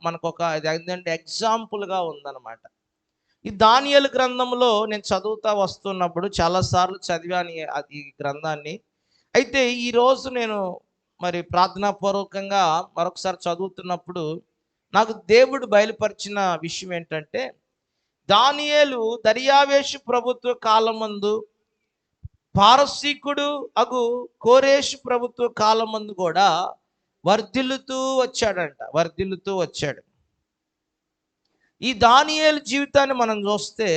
మనకొక ఇది ఏంటంటే ఎగ్జాంపుల్గా ఉందన్నమాట. ఈ దానియేలు గ్రంథంలో నేను చదువుతా వస్తున్నప్పుడు చాలాసార్లు చదివాను అది గ్రంథాన్ని. అయితే ఈరోజు నేను మరి ప్రార్థనాపూర్వకంగా మరొకసారి చదువుతున్నప్పుడు నాకు దేవుడు బయలుపరిచిన విషయం ఏంటంటే, దానియేలు దర్యావేషు ప్రభుత్వ కాలమందు, పారసీకుడు అగు కోరేషు ప్రభుత్వ కాలమందు కూడా వర్ధిల్లుతూ వచ్చాడంట, వర్ధిల్లుతూ వచ్చాడు. ఈ దానియేలు జీవితాన్ని మనం చూస్తే,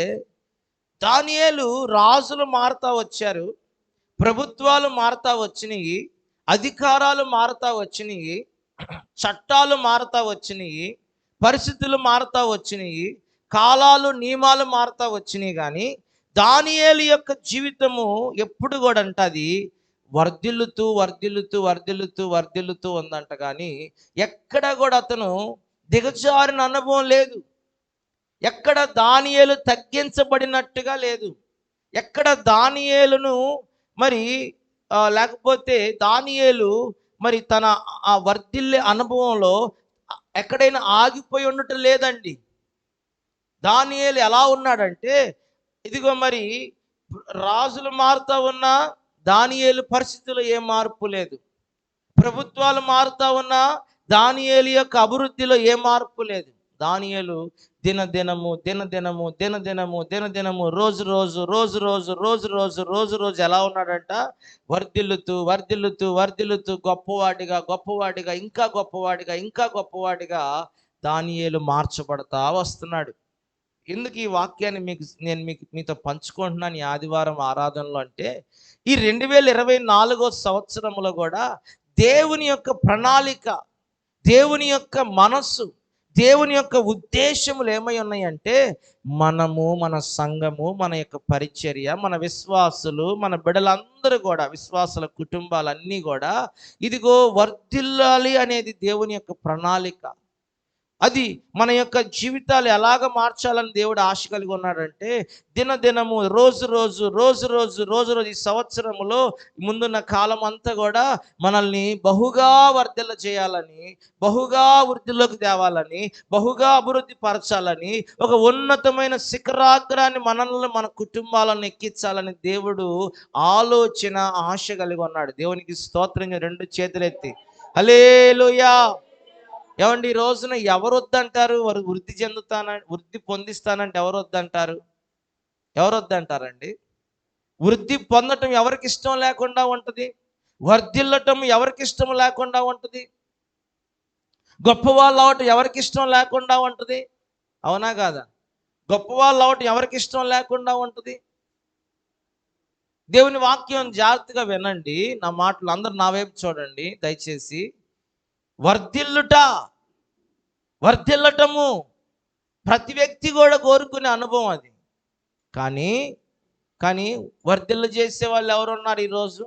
దానియేలు రాజులు మారుతా వచ్చారు, ప్రభుత్వాలు మారుతా వచ్చినాయి, అధికారాలు మారుతా వచ్చినాయి, చట్టాలు మారుతా వచ్చినాయి, పరిస్థితులు మారుతా వచ్చినాయి, కాలాలు నియమాలు మారుతా వచ్చినాయి. కానీ దానియేలు యొక్క జీవితము ఎప్పుడు కూడా అంట అది వర్ధిల్లుతూ వర్ధిల్లుతూ వర్ధిల్లుతూ వర్ధిల్లుతూ ఉందంట. కానీ ఎక్కడ కూడా అతను దిగజారిన అనుభవం లేదు. ఎక్కడ దానియేలు తగ్గించబడినట్టుగా లేదు. ఎక్కడ దానియేలును మరి లేకపోతే దానియేలు మరి తన ఆ వర్ధిల్లే అనుభవంలో ఎక్కడైనా ఆగిపోయి ఉండటం లేదండి. దానియేలు ఎలా ఉన్నాడంటే, ఇదిగో మరి రాజులు మారుతా ఉన్నా దానియేలు పరిస్థితుల్లో ఏ మార్పు లేదు. ప్రభుత్వాలు మారుతా ఉన్నా దానియేలు యొక్క అభివృద్ధిలో ఏ మార్పు లేదు. దానియేలు దినదినము దినదినము దినదినము దినదినము రోజు రోజు రోజు రోజు రోజు రోజు రోజు రోజు ఎలా ఉన్నాడంట, వర్ధిల్లుతూ వర్ధిల్లుతూ వర్ధిల్లుతూ గొప్పవాడిగా గొప్పవాడిగా ఇంకా గొప్పవాడిగా ఇంకా గొప్పవాడిగా దానియేలు మార్చబడతా వస్తున్నాడు. ఎందుకు ఈ వాక్యాన్ని నేను మీతో పంచుకుంటున్నాను ఈ ఆదివారం ఆరాధనలో అంటే, ఈ 2024 సంవత్సరంలో కూడా దేవుని యొక్క ప్రణాళిక, దేవుని యొక్క మనస్సు, దేవుని యొక్క ఉద్దేశములు ఏమై ఉన్నాయంటే, మనము మన సంఘము, మన యొక్క పరిచర్య, మన విశ్వాసులు, మన బిడ్డలందరూ కూడా, విశ్వాసుల కుటుంబాలన్నీ కూడా ఇదిగో వర్ధిల్లాలి అనేది దేవుని యొక్క ప్రణాళిక. అది మన యొక్క జీవితాలు ఎలాగ మార్చాలని దేవుడు ఆశ కలిగి ఉన్నాడంటే, దినదినము రోజు రోజు రోజు రోజు రోజు రోజు ఈ సంవత్సరములో ముందున్న కాలం అంతా కూడా మనల్ని బహుగా వర్ధిల్ల చేయాలని, బహుగా వృద్ధిలోకి తేవాలని, బహుగా అభివృద్ధి పరచాలని, ఒక ఉన్నతమైన శిఖరాగ్రాన్ని మనల్ని మన కుటుంబాలను ఎక్కించాలని దేవుడు ఆలోచన ఆశ కలిగి ఉన్నాడు. దేవునికి స్తోత్రం. రెండు చేతులెత్తి హల్లెలూయా. ఏమండి, ఈ రోజున ఎవరు వద్దంటారు? వారు వృద్ధి పొందిస్తానంటే ఎవరు వద్దంటారు? ఎవరు వద్దంటారండి? వృద్ధి పొందటం ఎవరికి ఇష్టం లేకుండా ఉంటుంది? వర్ధిల్లటం ఎవరికి ఇష్టం లేకుండా ఉంటుంది? గొప్పవాళ్ళు అవటం ఎవరికి ఇష్టం లేకుండా ఉంటుంది? అవునా కాదా? గొప్పవాళ్ళు అవటం ఎవరికి ఇష్టం లేకుండా ఉంటుంది? దేవుని వాక్యం జాగ్రత్తగా వినండి. నా మాటలు అందరూ నా వైపు చూడండి దయచేసి. వర్ధిల్లటము ప్రతి వ్యక్తి కూడా కోరుకునే అనుభవం అది. కానీ వర్ధిల్ల చేసే వాళ్ళు ఎవరున్నారు ఈరోజు?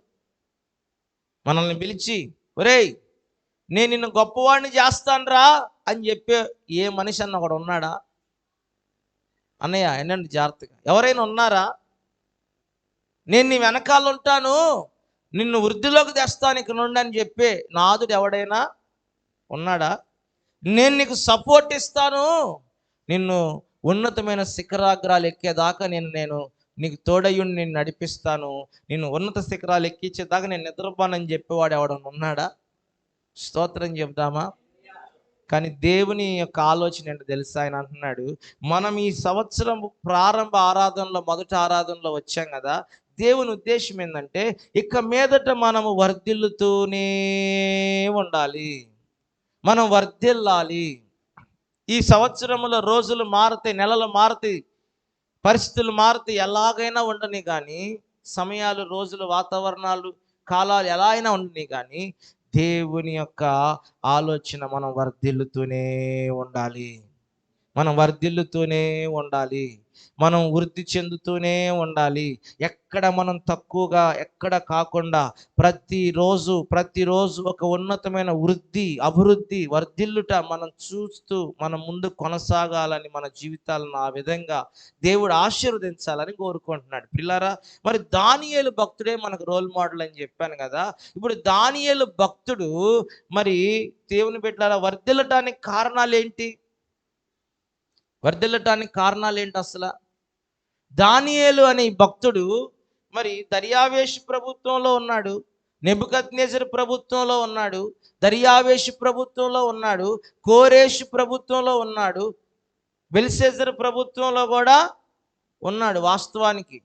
మనల్ని పిలిచి, ఒరేయ్ నేను నిన్ను గొప్పవాడిని చేస్తానురా అని చెప్పే ఏ మనిషి అన్న ఒకడు ఉన్నాడా? అన్నయ్య ఏంటంటే జాగ్రత్తగా, ఎవరైనా ఉన్నారా? నేను నీ వెనకాల ఉంటాను, నిన్ను వృద్ధిలోకి తెస్తాను ఇక నుండి అని చెప్పే నాదుడు ఎవడైనా ఉన్నాడా? నేను నీకు సపోర్ట్ ఇస్తాను, నిన్ను ఉన్నతమైన శిఖరాగ్రాలు ఎక్కేదాకా నేను నీకు తోడయ్యుని నేను నడిపిస్తాను, నిన్ను ఉన్నత శిఖరాలు ఎక్కించేదాకా నేను నిద్రపోనని చెప్పేవాడు ఎవడన్నా ఉన్నాడా? స్తోత్రం చెప్దామా? కానీ దేవుని యొక్క ఆలోచన ఏంటో తెలుసా? ఆయన అంటున్నాడు, మనం ఈ సంవత్సరం ప్రారంభ ఆరాధనలో, మొదటి ఆరాధనలో వచ్చాం కదా, దేవుని ఉద్దేశం ఏంటంటే ఇక మీదట మనము వర్ధిల్లుతూనే ఉండాలి, మనం వర్ధిల్లాలి. ఈ సంవత్సరంలో రోజులు మారుతాయి, నెలలు మారుతాయి, పరిస్థితులు మారుతాయి, ఎలాగైనా ఉండని కానీ, సమయాలు, రోజులు, వాతావరణాలు, కాలాలు ఎలా అయినా ఉండని కానీ, దేవుని యొక్క ఆలోచన మనం వర్ధిల్లుతూనే ఉండాలి. మనం వర్ధిల్లుతూనే ఉండాలి, మనం వృద్ధి చెందుతూనే ఉండాలి. ఎక్కడ మనం తక్కువగా ఎక్కడ కాకుండా ప్రతిరోజు ఒక ఉన్నతమైన వృద్ధి, అభివృద్ధి, వర్ధిల్లుట మనం చూస్తూ మనం ముందు కొనసాగాలని, మన జీవితాలను ఆ విధంగా దేవుడు ఆశీర్వదించాలని కోరుకుంటున్నాడు. పిల్లారా, మరి దానియేలు భక్తుడే మనకు రోల్ మోడల్ అని చెప్పాను కదా. ఇప్పుడు దానియేలు భక్తుడు మరి దేవుని బిడ్డలారా వర్ధిల్లటానికి కారణాలు ఏంటి? వర్ధిల్లటానికి కారణాలు ఏంటి అసలు? దానియేలు అనే ఈ భక్తుడు మరి దర్యావేషు ప్రభుత్వంలో ఉన్నాడు, నెబుకద్నెజరు ప్రభుత్వంలో ఉన్నాడు, దర్యావేషు ప్రభుత్వంలో ఉన్నాడు, కోరేషు ప్రభుత్వంలో ఉన్నాడు, బెల్షెజరు ప్రభుత్వంలో కూడా ఉన్నాడు. వాస్తవానికి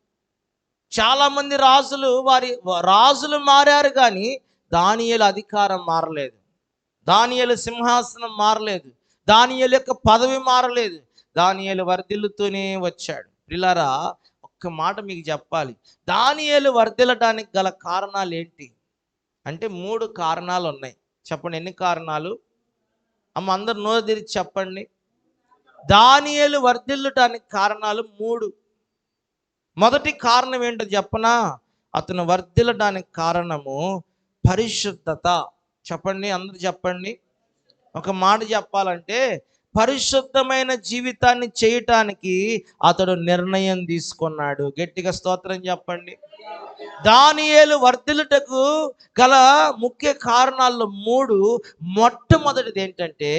చాలామంది రాజులు మారారు, కానీ దానియేలు అధికారం మారలేదు, దానియేలు సింహాసనం మారలేదు, దానియేలు యొక్క పదవి మారలేదు. దానియేలు వర్ధిల్లుతూనే వచ్చాడు. ప్రియులారా, ఒక్క మాట మీకు చెప్పాలి, దానియేలు వర్ధిల్లడానికి గల కారణాలు ఏంటి అంటే 3 కారణాలు ఉన్నాయి. చెప్పండి, ఎన్ని కారణాలు? అమ్మ అందరు నోరు తెరిచి చెప్పండి. దానియేలు వర్ధిల్లటానికి కారణాలు 3. మొదటి కారణం ఏంటో చెప్పనా? అతను వర్ధిల్లడానికి కారణము పరిశుద్ధత. చెప్పండి, అందరు చెప్పండి. ఒక మాట చెప్పాలంటే పరిశుద్ధమైన జీవితాన్ని చేయటానికి అతడు నిర్ణయం తీసుకున్నాడు. గట్టిగా స్తోత్రం చెప్పండి. దానియేలు వర్ధిల్లుటకు గల ముఖ్య కారణాల్లో 3. మొట్టమొదటిది ఏంటంటే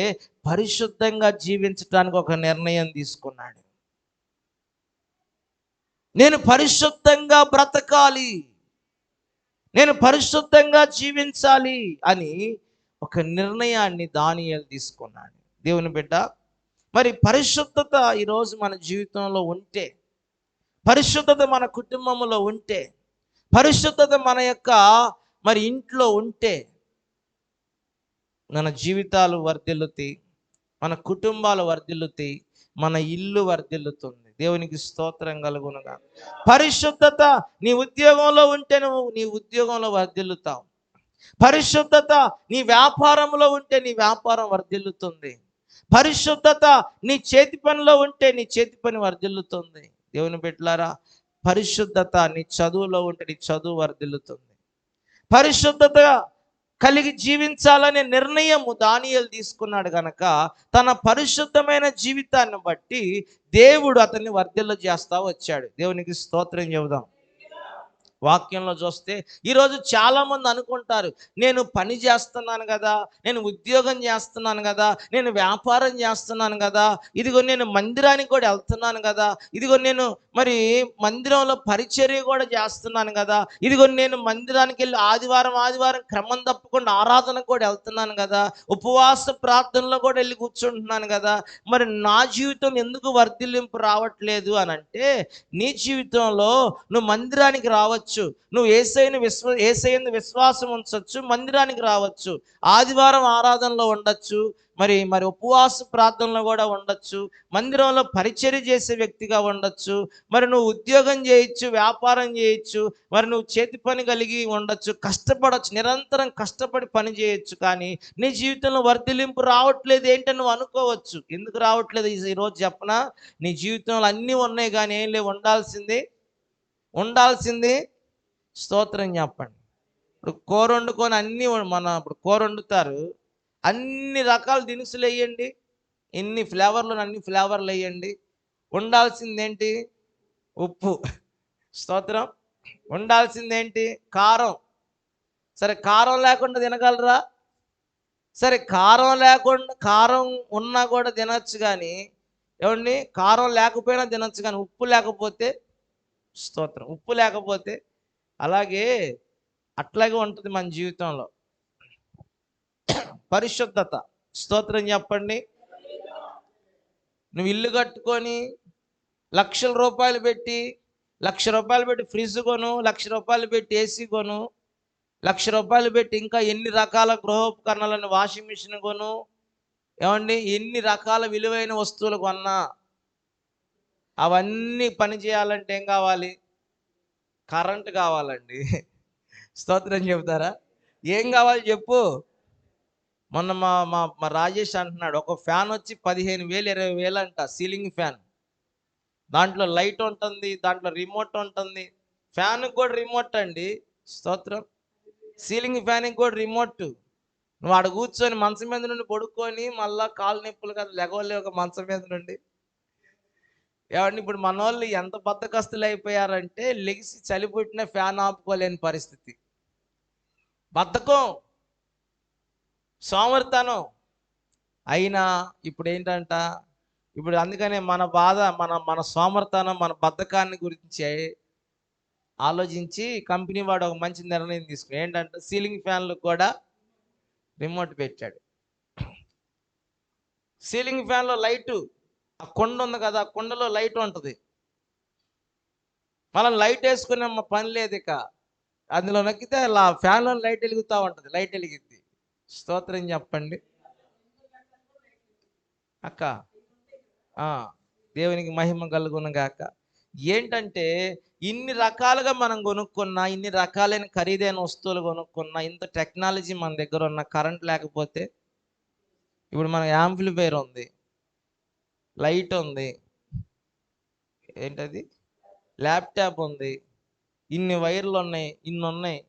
పరిశుద్ధంగా జీవించడానికి ఒక నిర్ణయం తీసుకున్నాడు. నేను పరిశుద్ధంగా బ్రతకాలి, నేను పరిశుద్ధంగా జీవించాలి అని ఒక నిర్ణయాన్ని దానియేలు తీసుకున్నాడు. దేవుని బిడ్డ, మరి పరిశుద్ధత ఈరోజు మన జీవితంలో ఉంటే, పరిశుద్ధత మన కుటుంబంలో ఉంటే, పరిశుద్ధత మన యొక్క మరి ఇంట్లో ఉంటే మన జీవితాలు వర్ధిల్లుతాయి, మన కుటుంబాలు వర్ధిల్లుతాయి, మన ఇల్లు వర్ధిల్లుతుంది. దేవునికి స్తోత్రం కలుగునుగా. పరిశుద్ధత నీ ఉద్యోగంలో ఉంటే నువ్వు నీ ఉద్యోగంలో వర్ధిల్లుతావు. పరిశుద్ధత నీ వ్యాపారంలో ఉంటే నీ వ్యాపారం వర్ధిల్లుతుంది. పరిశుద్ధత నీ చేతి పనిలో ఉంటే నీ చేతి పని వర్ధిల్లుతుంది. దేవుని బిడ్డలారా, పరిశుద్ధత నీ చదువులో ఉంటే నీ చదువు వర్ధిల్లుతుంది. పరిశుద్ధత కలిగి జీవించాలనే నిర్ణయము దానియేలు తీసుకున్నాడు గనక తన పరిశుద్ధమైన జీవితాన్ని బట్టి దేవుడు అతన్ని వర్ధిల్ల చేస్తా వచ్చాడు. దేవునికి స్తోత్రం చెబుదాం. వాక్యంలో చూస్తే ఈరోజు చాలామంది అనుకుంటారు, నేను పని చేస్తున్నాను కదా, నేను ఉద్యోగం చేస్తున్నాను కదా, నేను వ్యాపారం చేస్తున్నాను కదా, ఇదిగో నేను మందిరానికి కూడా వెళ్తున్నాను కదా, ఇదిగో నేను మరి మందిరంలో పరిచర్య కూడా చేస్తున్నాను కదా, ఇదిగో నేను మందిరానికి వెళ్ళి ఆదివారం క్రమం తప్పకుండా ఆరాధనకు కూడా వెళ్తున్నాను కదా, ఉపవాస ప్రార్థనలో కూడా వెళ్ళి కూర్చుంటున్నాను కదా, మరి నా జీవితం ఎందుకు వర్ధిల్లింపు రావట్లేదు అని అంటే, నీ జీవితంలో నువ్వు మందిరానికి రావచ్చు, నువ్వు యేసయ్యను విశ్వాసం ఉంచవచ్చు, మందిరానికి రావచ్చు, ఆదివారం ఆరాధనలో ఉండొచ్చు, మరి ఉపవాస ప్రార్థనలో కూడా ఉండొచ్చు, మందిరంలో పరిచర్య చేసే వ్యక్తిగా ఉండొచ్చు, మరి నువ్వు ఉద్యోగం చేయొచ్చు, వ్యాపారం చేయొచ్చు, మరి నువ్వు చేతి పని కలిగి ఉండొచ్చు, కష్టపడవచ్చు, నిరంతరం కష్టపడి పని చేయొచ్చు. కానీ నీ జీవితంలో వర్ధిల్లింపు రావట్లేదు ఏంటని నువ్వు అనుకోవచ్చు. ఎందుకు రావట్లేదు ఈరోజు చెప్పనా? నీ జీవితంలో అన్నీ ఉన్నాయి కానీ ఏం లేవు. ఉండాల్సింది స్తోత్రం చెప్పండి. ఇప్పుడు కూర వండుకొని ఇప్పుడు కూర వండుతారు, అన్ని రకాల దినుసులు వేయండి, అన్ని ఫ్లేవర్లు వేయండి, ఉండాల్సిందేంటి? ఉప్పు. స్తోత్రం. ఉండాల్సిందేంటి? కారం. సరే, కారం లేకుండా తినగలరా? సరే, కారం ఉన్నా కూడా తినచ్చు, కానీ ఏమండి, కారం లేకపోయినా తినచ్చు, కానీ ఉప్పు లేకపోతే, స్తోత్రం, ఉప్పు లేకపోతే అట్లాగే ఉంటుంది మన జీవితంలో. పరిశుద్ధత. స్తోత్రం చెప్పండి. నువ్వు ఇల్లు కట్టుకొని ₹1,00,000 పెట్టి ₹1,00,000 పెట్టి ఫ్రిడ్జ్ కొను, ₹1,00,000 పెట్టి ఏసీ కొను, ₹1,00,000 పెట్టి ఇంకా ఎన్ని రకాల గృహోపకరణాలను వాషింగ్ మిషన్ కొను, ఏమండి, ఎన్ని రకాల విలువైన వస్తువులు కొన్నా అవన్నీ పని చేయాలంటే ఏం కావాలి? కరెంట్ కావాలండి. స్తోత్రం చెబుతారా? ఏం కావాలి చెప్పు? మొన్న మా మా మా రాజేష్ అంటున్నాడు, ఒక ఫ్యాన్ వచ్చి 15,000 20,000 అంట, సీలింగ్ ఫ్యాన్. దాంట్లో లైట్ ఉంటుంది, దాంట్లో రిమోట్ ఉంటుంది. ఫ్యాన్కి కూడా రిమోట్ అండి. స్తోత్రం. సీలింగ్ ఫ్యాన్కి కూడా రిమోట్. నువ్వు ఆడ కూర్చొని మంచం మీద నుండి పడుకొని మళ్ళా కాలు నొప్పులు కదా, లెగవలేవు మంచం మీద నుండి. ఏమండి, ఇప్పుడు మన వాళ్ళు ఎంత బద్దకస్తులు అయిపోయారంటే లెగిసి చలి పుట్టిన ఫ్యాన్ ఆపుకోలేని పరిస్థితి. బద్ధకం, సోమరితనం. అయినా ఇప్పుడు ఏంటంట, ఇప్పుడు అందుకనే మన బాధ, మన మన సోమరితనం, మన బద్ధకాన్ని గురించి ఆలోచించి కంపెనీ వాడు ఒక మంచి నిర్ణయం తీసుకుని ఏంటంటే సీలింగ్ ఫ్యాన్లు కూడా రిమోట్ పెట్టాడు. సీలింగ్ ఫ్యాన్లో లైటు, ఆ కుండ ఉంది కదా, ఆ కుండలో లైట్ ఉంటుంది. మనం లైట్ వేసుకునే పని లేదు ఇక. అందులో నొక్కితే ఫ్యాన్లో లైట్ వెలుగుతూ ఉంటుంది, లైట్ వెలిగిద్ది. స్తోత్రం చెప్పండి అక్క. దేవునికి మహిమ కలుగును గాక. ఏంటంటే ఇన్ని రకాలుగా మనం కొనుక్కున్నా, ఇన్ని రకాలైన ఖరీదైన వస్తువులు కొనుక్కున్నా, ఇంత టెక్నాలజీ మన దగ్గర ఉన్న, కరెంట్ లేకపోతే ఇప్పుడు మన యాంప్లిఫైర్ ఉంది, లైట్ ఉంది, ఏంటది ల్యాప్టాప్ ఉంది, ఇన్ని వైర్లు ఉన్నాయి, ఇన్ని ఉన్నాయి.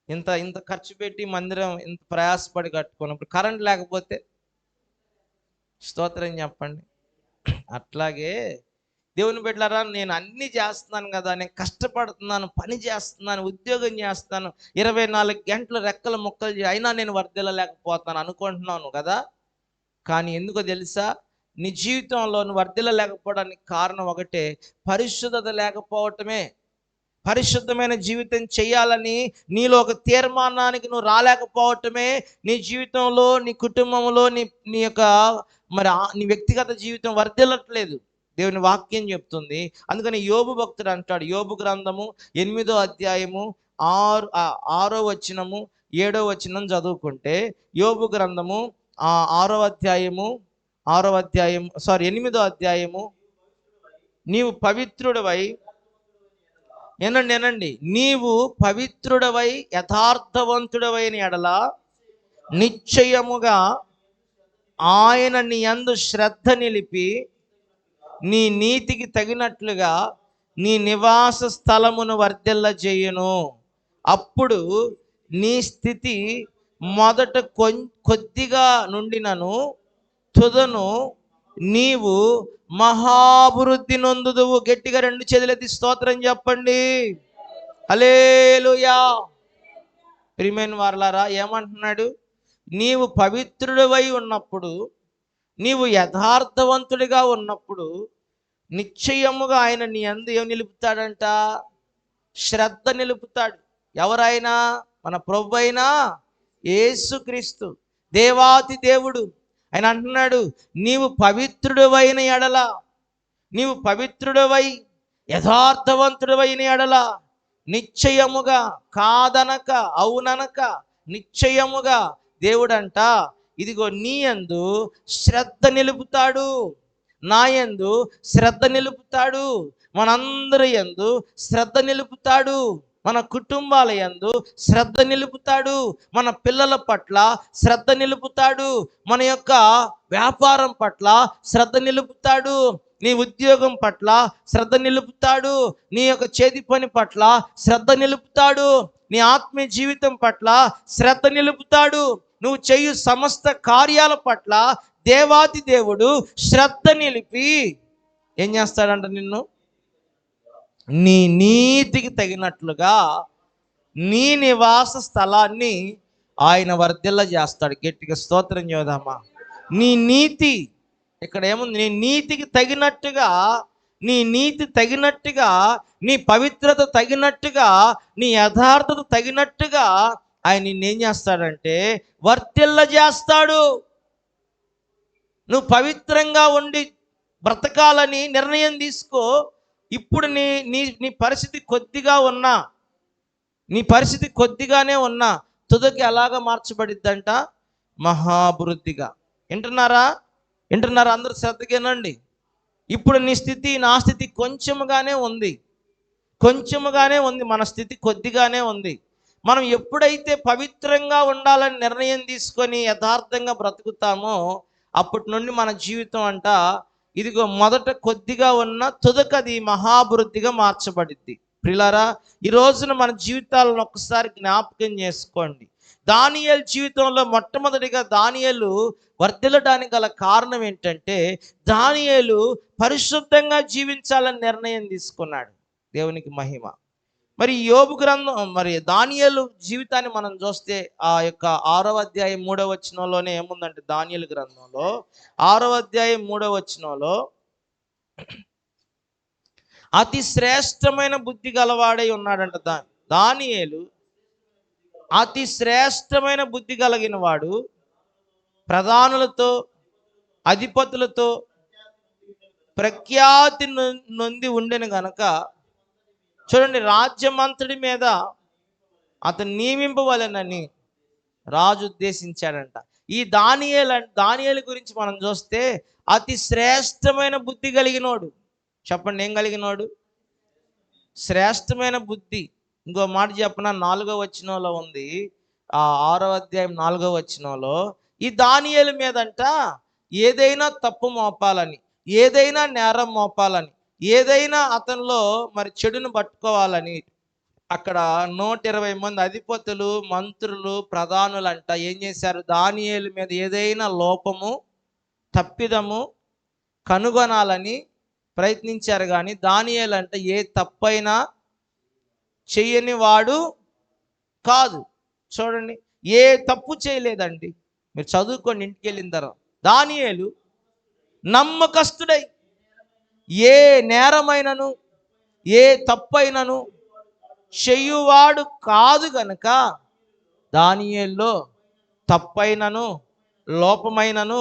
ఇంత ఇంత ఖర్చు పెట్టి మందిరం ఇంత ప్రయాసపడి కట్టుకున్నప్పుడు కరెంట్ లేకపోతే స్తోత్రం చెప్పండి. అట్లాగే దేవుని బిడ్డలారా, నేను అన్ని చేస్తున్నాను కదా, నేను కష్టపడుతున్నాను, పని చేస్తున్నాను, ఉద్యోగం చేస్తాను, 24 గంటలు రెక్కలు ముక్కలు అయినా నేను వర్ధిల్లలేకపోతున్నాను అనుకుంటున్నాను కదా. కానీ ఎందుకో తెలుసా, నీ జీవితంలో నువ్వు వర్ధిల్లలేకపోవడానికి కారణం ఒకటే, పరిశుద్ధత లేకపోవటమే. పరిశుద్ధమైన జీవితం చేయాలని నీలో ఒక తీర్మానానికి నువ్వు రాలేకపోవటమే నీ జీవితంలో, నీ కుటుంబంలో, నీ నీ యొక్క నీ వ్యక్తిగత జీవితం వర్ధిల్లట్లేదు. దేవుని వాక్యం చెప్తుంది. అందుకని యోబు భక్తుడు అంటాడు, యోబు గ్రంథము 8వ అధ్యాయము 6వ వచనము 7వ వచనం చదువుకుంటే, యోబు గ్రంథము 8వ అధ్యాయము నీవు పవిత్రుడవై, ఏనండి, నీవు పవిత్రుడవై యథార్థవంతుడవైన ఎడల నిశ్చయముగా ఆయన నీ యందు శ్రద్ధ నిలిపి నీ నీతికి తగినట్లుగా నీ నివాస స్థలమును వర్ధిల్ల చేయును. అప్పుడు నీ స్థితి మొదట కొద్దిగా నుండినను తుదను నీవు మహాభివృద్ధి నొందుదువు. గట్టిగా 2 చేతులెత్తి స్తోత్రం చెప్పండి. హల్లెలూయా. ప్రియమైన వారలారా, ఏమంటున్నాడు? నీవు పవిత్రుడివై ఉన్నప్పుడు, నీవు యథార్థవంతుడిగా ఉన్నప్పుడు నిశ్చయముగా ఆయన నీ యందు ఏం నిలుపుతాడంట? శ్రద్ధ నిలుపుతాడు. ఎవరైనా? మన ప్రభు అయినా యేసుక్రీస్తు, దేవాతి దేవుడు. ఆయన అంటున్నాడు, నీవు పవిత్రుడివైన ఎడల, నీవు పవిత్రుడివై యథార్థవంతుడివైన ఎడల నిశ్చయముగా, కాదనక అవుననక నిశ్చయముగా దేవుడంట ఇదిగో నీ యందు శ్రద్ధ నిలుపుతాడు, నా యందు శ్రద్ధ నిలుపుతాడు, మనందరి యందు శ్రద్ధ నిలుపుతాడు, మన కుటుంబాల యందు శ్రద్ధ నిలుపుతాడు, మన పిల్లల పట్ల శ్రద్ధ నిలుపుతాడు, మన యొక్క వ్యాపారం పట్ల శ్రద్ధ నిలుపుతాడు, నీ ఉద్యోగం పట్ల శ్రద్ధ నిలుపుతాడు, నీ యొక్క చేతి పని పట్ల శ్రద్ధ నిలుపుతాడు, నీ ఆత్మీయ జీవితం పట్ల శ్రద్ధ నిలుపుతాడు, నువ్వు చేయు సమస్త కార్యాల పట్ల దేవాది దేవుడు శ్రద్ధ నిలిపి ఏం చేస్తాడంట? నిన్ను నీ నీతికి తగినట్లుగా నీ నివాస స్థలాన్ని ఆయన వర్ధిల్ల చేస్తాడు. గట్టిగా స్తోత్రం చేద్దామా. నీ నీతి, ఇక్కడ ఏముంది? నీ నీతికి తగినట్టుగా, నీ నీతి తగినట్టుగా, నీ పవిత్రత తగినట్టుగా, నీ యథార్థత తగినట్టుగా ఆయన నిన్నేం చేస్తాడంటే వర్ధిల్ల చేస్తాడు. నువ్వు పవిత్రంగా ఉండి బ్రతకాలని నిర్ణయం తీసుకో. ఇప్పుడు నీ నీ నీ పరిస్థితి కొద్దిగా ఉన్నా, నీ పరిస్థితి కొద్దిగానే ఉన్నా తుదకి ఎలాగ మార్చబడిద్దంట? మహాభివృద్ధిగా. వింటున్నారా? అందరూ శ్రద్ధగానండి. ఇప్పుడు నీ స్థితి, నా స్థితి కొంచెముగానే ఉంది, మన స్థితి కొద్దిగానే ఉంది. మనం ఎప్పుడైతే పవిత్రంగా ఉండాలని నిర్ణయం తీసుకొని యథార్థంగా బ్రతుకుతామో అప్పటి నుండి మన జీవితం అంట ఇదిగో మొదట కొద్దిగా ఉన్న తుదకది మహాభివృద్ధిగా మార్చబడిద్ది. ప్రిలారా, ఈ రోజున మన జీవితాలను ఒక్కసారి జ్ఞాపకం చేసుకోండి. దానియేలు జీవితంలో మొట్టమొదటిగా దానియేలు వర్ధిల్లడానికి గల కారణం ఏంటంటే దానియేలు పరిశుద్ధంగా జీవించాలని నిర్ణయం తీసుకున్నాడు. దేవునికి మహిమ. మరి యోబు గ్రంథం, మరి దానియేలు జీవితాన్ని మనం చూస్తే ఆ యొక్క 6వ అధ్యాయం 3వ వచనంలోనే ఏముందంటే, దానియేలు గ్రంథంలో 6వ అధ్యాయం 3వ వచనంలో అతి శ్రేష్టమైన బుద్ధి గలవాడై ఉన్నాడంట. దానియేలు అతి శ్రేష్టమైన బుద్ధి కలిగిన వాడు, ప్రధానులతో అధిపతులతో ప్రఖ్యాతి నొంది ఉండెను గనక, చూడండి, రాజ్యమంతటి మీద అతను నియమింపవలెనని రాజు ఉద్దేశించాడంట. ఈ దానియేలు గురించి మనం చూస్తే అతి శ్రేష్టమైన బుద్ధి కలిగినోడు. చెప్పండి, ఏం కలిగినోడు? శ్రేష్టమైన బుద్ధి. ఇంకో మాట చెప్పిన 4వ వచనంలో ఉంది, ఆ 6వ అధ్యాయం 4వ వచనంలో ఈ దానియేలు మీదంట ఏదైనా తప్పు మోపాలని, ఏదైనా నేరం మోపాలని, ఏదైనా అతనిలో మరి చెడును పట్టుకోవాలని అక్కడ 120 మంది అధిపతులు, మంత్రులు, ప్రధానులు అంట ఏం చేశారు? దానియేలు మీద ఏదైనా లోపము, తప్పిదము కనుగొనాలని ప్రయత్నించారు. కానీ దానియేలు అంట ఏ తప్పైనా చెయ్యని వాడు కాదు. చూడండి, ఏ తప్పు చేయలేదండి. మీరు చదువుకొని ఇంటికి వెళ్ళిన తర్వాత దానియేలు నమ్మకస్తుడై ఏ నేరమైనను ఏ తప్పైనను చెయ్యువాడు కాదు గనుక దానియేలులో తప్పైనను లోపమైనను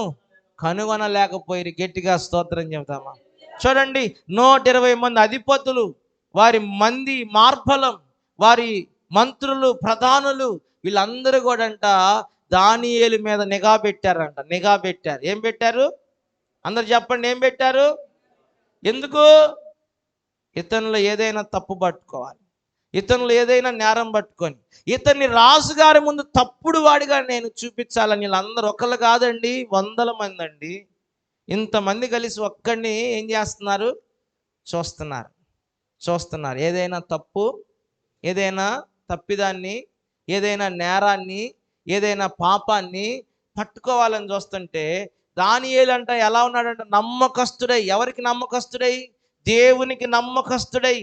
కనుగొనలేకపోయి. గట్టిగా స్తోత్రం చెబుతామా? చూడండి, 120 మంది అధిపతులు, వారి మంది మార్బలం, వారి మంత్రులు, ప్రధానులు, వీళ్ళందరూ కూడా అంట దానియేలు మీద నిఘా పెట్టారంట. నిఘా పెట్టారు. ఏం పెట్టారు? అందరు చెప్పండి, ఏం పెట్టారు? ఎందుకు? ఇతనిలో ఏదైనా తప్పు పట్టుకోవాలి, ఇతనిలో ఏదైనా నేరం పట్టుకొని ఇతన్ని రాజుగారి ముందు తప్పుడు వాడిగా నేను చూపించాలని వీళ్ళందరూ ఒకళ్ళు కాదండి, 100 మంది అండి. ఇంతమంది కలిసి ఒక్కడిని ఏం చేస్తున్నారు? చూస్తున్నారు. ఏదైనా తప్పు, ఏదైనా తప్పిదాన్ని, ఏదైనా నేరాన్ని, ఏదైనా పాపాన్ని పట్టుకోవాలని చూస్తుంటే దానియేలు అంట ఎలా ఉన్నాడంట? నమ్మకస్తుడై. ఎవరికి నమ్మకస్తుడై? దేవునికి నమ్మకస్తుడై.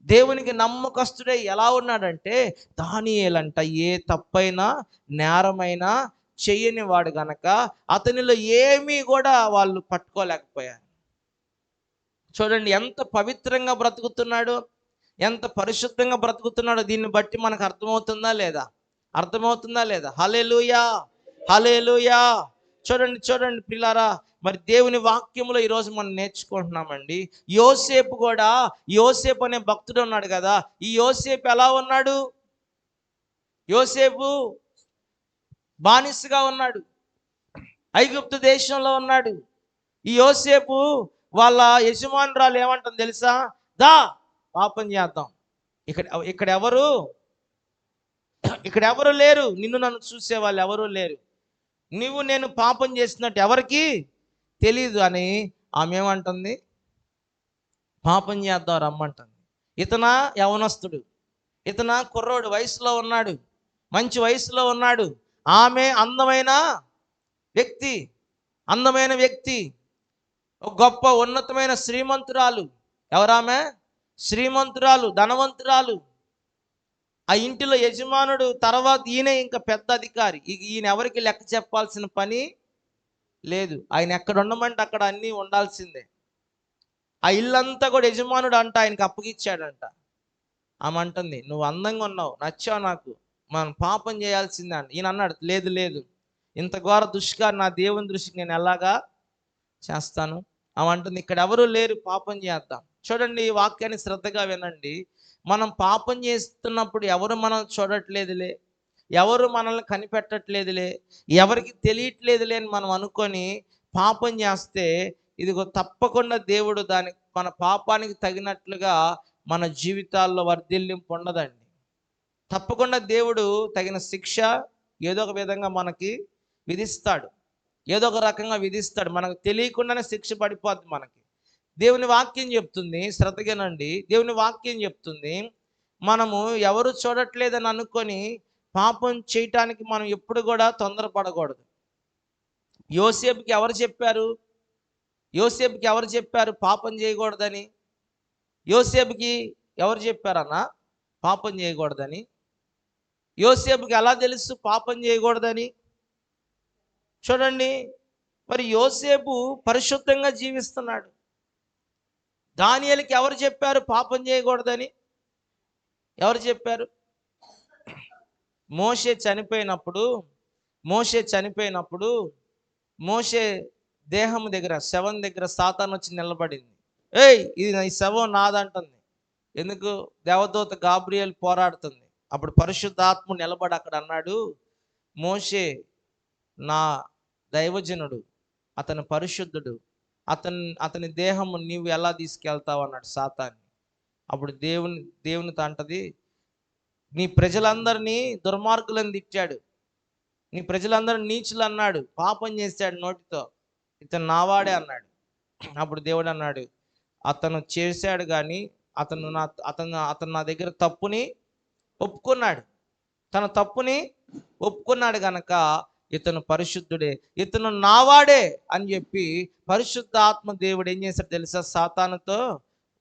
దేవునికి నమ్మకస్తుడై ఎలా ఉన్నాడంటే దానియేలు అంట ఏ తప్పైనా నేరమైనా చెయ్యని వాడు గనక అతనిలో ఏమీ కూడా వాళ్ళు పట్టుకోలేకపోయారు. చూడండి, ఎంత పవిత్రంగా బ్రతుకుతున్నాడు, ఎంత పరిశుద్ధంగా బ్రతుకుతున్నాడో దీన్ని బట్టి మనకు అర్థమవుతుందా లేదా? హల్లెలూయా, హల్లెలూయా. చూడండి ప్రియులారా, మరి దేవుని వాక్యంలో ఈరోజు మనం నేర్చుకుంటున్నామండి. యోసేపు అనే భక్తుడు ఉన్నాడు కదా, ఈ యోసేపు ఎలా ఉన్నాడు? యోసేపు బానిసగా ఉన్నాడు, ఐగుప్తు దేశంలో ఉన్నాడు. ఈ యోసేపు వాళ్ళ యజమానురాలు ఏమంటుంది తెలుసా? దా పాపం చేద్దాం. ఇక్కడ ఎవరు లేరు, నిన్ను నన్ను చూసే వాళ్ళు ఎవరూ లేరు, నేను పాపం చేసినట్టు ఎవరికి తెలీదు అని ఆమె ఏమంటుంది? పాపం చేద్దాం రమ్మంటుంది. ఇతన యవనస్తుడు, ఇతన కుర్రోడు, వయసులో ఉన్నాడు, మంచి వయసులో ఉన్నాడు. ఆమె అందమైన వ్యక్తి, ఒక గొప్ప ఉన్నతమైన శ్రీమంతురాలు. ఎవరామె? శ్రీమంతురాలు, ధనవంతురాలు. ఆ ఇంటిలో యజమానుడు, తర్వాత ఈయన ఇంకా పెద్ద అధికారి. ఈయన ఎవరికి లెక్క చెప్పాల్సిన పని లేదు. ఆయన ఎక్కడ ఉండమంటే అక్కడ అన్నీ ఉండాల్సిందే. ఆ ఇల్లంతా కూడా యజమానుడు అంట ఆయనకి అప్పగిచ్చాడంట. ఆమె అంటుంది, నువ్వు అందంగా ఉన్నావు, నచ్చావు నాకు, మనం పాపం చేయాల్సిందే అంట. ఈయన అన్నాడు, లేదు, ఇంత ఘోర దుష్కారం నా దేవుని దృష్టికి నేను ఎలాగా చేస్తాను? ఆమె అంటుంది, ఇక్కడ ఎవరు లేరు, పాపం చేద్దాం. చూడండి, ఈ వాక్యాన్ని శ్రద్ధగా వినండి. మనం పాపం చేస్తున్నప్పుడు ఎవరు మనం చూడట్లేదులే, ఎవరు మనల్ని కనిపెట్టట్లేదులే, ఎవరికి తెలియట్లేదులే అని మనం అనుకొని పాపం చేస్తే ఇదిగో తప్పకుండా దేవుడు మన పాపానికి తగినట్లుగా మన జీవితాల్లో వర్ధిల్లింపు ఉండదండి. తప్పకుండా దేవుడు తగిన శిక్ష ఏదో ఒక విధంగా మనకి విధిస్తాడు, ఏదో ఒక రకంగా విధిస్తాడు. మనకు తెలియకుండానే శిక్ష పడిపోద్ది మనకి. దేవుని వాక్యం చెప్తుంది, శ్రద్ధగానండి, దేవుని వాక్యం చెప్తుంది, మనము ఎవరు చూడట్లేదని అనుకొని పాపం చేయటానికి మనం ఎప్పుడు కూడా తొందరపడకూడదు. యోసేపుకి ఎవరు చెప్పారు? యోసేపుకి ఎవరు చెప్పారు పాపం చేయకూడదని? యోసేపుకి ఎవరు చెప్పారన్నా పాపం చేయకూడదని? యోసేపుకి ఎలా తెలుసు పాపం చేయకూడదని? చూడండి, మరి యోసేపు పరిశుద్ధంగా జీవిస్తున్నాడు. దానియేలుకి ఎవరు చెప్పారు పాపం చేయకూడదని? ఎవరు చెప్పారు? మోషే చనిపోయినప్పుడు మోషే దేహం దగ్గర, శవం దగ్గర సాతాను వచ్చి నిలబడింది. ఏయ్, ఇది ఈ శవం నాదంటుంది. ఎందుకు? దేవదూత గాబ్రియేల్ పోరాడుతుంది. అప్పుడు పరిశుద్ధాత్మ నిలబడి అక్కడ అన్నాడు, మోషే నా దైవజనుడు, అతను పరిశుద్ధుడు, అతని దేహము నీవు ఎలా తీసుకెళ్తావు అన్నాడు సాతాన్ని. అప్పుడు దేవునితో అంటది, నీ ప్రజలందరినీ దుర్మార్గులను తిట్టాడు, నీ ప్రజలందరూ నీచులు అన్నాడు, పాపం చేశాడు నోటితో, ఇతను నావాడే అన్నాడు. అప్పుడు దేవుడు అన్నాడు, అతను చేశాడు కానీ అతను నా దగ్గర తప్పుని ఒప్పుకున్నాడు, తన తప్పుని ఒప్పుకున్నాడు గనక ఇతను పరిశుద్ధుడే, ఇతను నావాడే అని చెప్పి పరిశుద్ధ ఆత్మ దేవుడు ఏం చేశాడు తెలుసా? సాతానుతో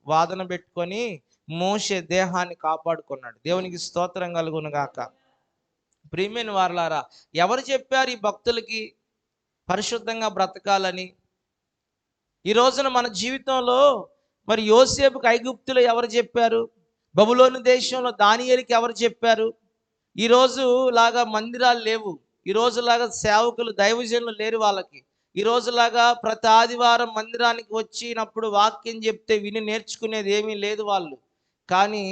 వాదన పెట్టుకొని మోషే దేహాన్ని కాపాడుకున్నాడు. దేవునికి స్తోత్రం కలుగును గాక. ప్రియమైన వారలారా, ఎవరు చెప్పారు ఈ భక్తులకి పరిశుద్ధంగా బ్రతకాలని? ఈ రోజున మన జీవితంలో మరి యోసేపుకి ఐగుప్తులో ఎవరు చెప్పారు? బబులోను దేశంలో దానియేలుకి ఎవరు చెప్పారు? ఈరోజు లాగా మందిరాలు లేవు, ఈ రోజులాగా సేవకులు దైవజనులు లేరు వాళ్ళకి. ఈ రోజులాగా ప్రతి ఆదివారం మందిరానికి వచ్చినప్పుడు వాక్యం చెప్తే విని నేర్చుకునేది ఏమీ లేదు వాళ్ళు. కానీ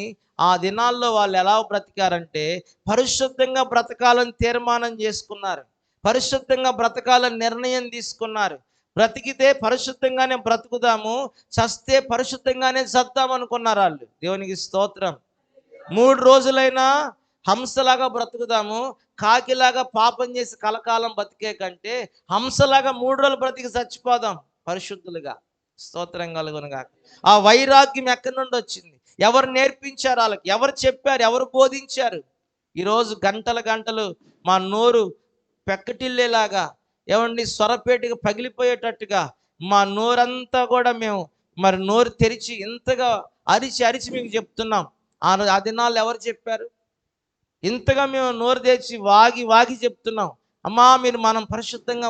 ఆ దినాల్లో వాళ్ళు ఎలా బ్రతికారంటే పరిశుద్ధంగా బ్రతకాలని తీర్మానం చేసుకున్నారు, పరిశుద్ధంగా బ్రతకాలని నిర్ణయం తీసుకున్నారు. బ్రతికితే పరిశుద్ధంగానే బ్రతుకుదాము, చస్తే పరిశుద్ధంగానే చద్దాం అనుకున్నారు వాళ్ళు. దేవునికి స్తోత్రం. 3 రోజులైనా హంసలాగా బ్రతుకుదాము, కాకిలాగా పాపం చేసి కలకాలం బతికే కంటే హంసలాగా 3 రోజులు బ్రతికి చచ్చిపోదాం పరిశుద్ధులుగా. స్తోత్రం కలుగునుగా. ఆ వైరాగ్యం ఎక్కడి నుండి వచ్చింది? ఎవరు నేర్పించారు వాళ్ళకి? ఎవరు చెప్పారు? ఎవరు బోధించారు? ఈరోజు గంటలు మా నోరు పెక్కటిల్లేలాగా, ఏమండి, స్వరపేటిగా పగిలిపోయేటట్టుగా మా నోరంతా కూడా మేము మరి నోరు తెరిచి ఇంతగా అరిచి మీకు చెప్తున్నాం. ఆ దినాల్లో ఎవరు చెప్పారు? ఇంతగా మేము నోరు తెరిచి వాగి చెప్తున్నాం. అమ్మా, మనం పరిశుద్ధంగా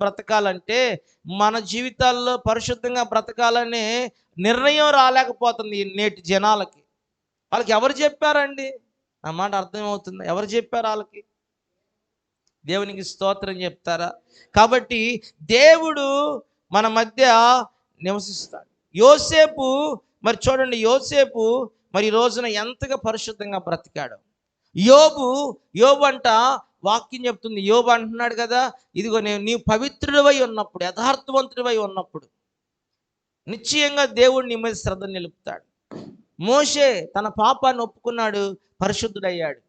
బ్రతకాలంటే మన జీవితాల్లో పరిశుద్ధంగా బ్రతకాలనే నిర్ణయం రాలేకపోతుంది ఈ నేటి జనాలకి. వాళ్ళకి ఎవరు చెప్పారండి? నా మాట అర్థమవుతుంది? ఎవరు చెప్పారు వాళ్ళకి? దేవునికి స్తోత్రం చెప్తారా? కాబట్టి దేవుడు మన మధ్య నివసిస్తాడు. యోసేపు మరి చూడండి, యోసేపు మరి ఈ రోజున ఎంతగా పరిశుద్ధంగా బ్రతికాడు. యోబు అంట వాక్యం చెప్తుంది, యోబు అంటున్నాడు కదా, ఇదిగో నీవు పవిత్రుడివై ఉన్నప్పుడు, యథార్థవంతుడివై ఉన్నప్పుడు నిశ్చయంగా దేవుడు నీ మీద శ్రద్ధ నిలుపుతాడు. మోషే తన పాపాన్ని ఒప్పుకున్నాడు, పరిశుద్ధుడయ్యాడు.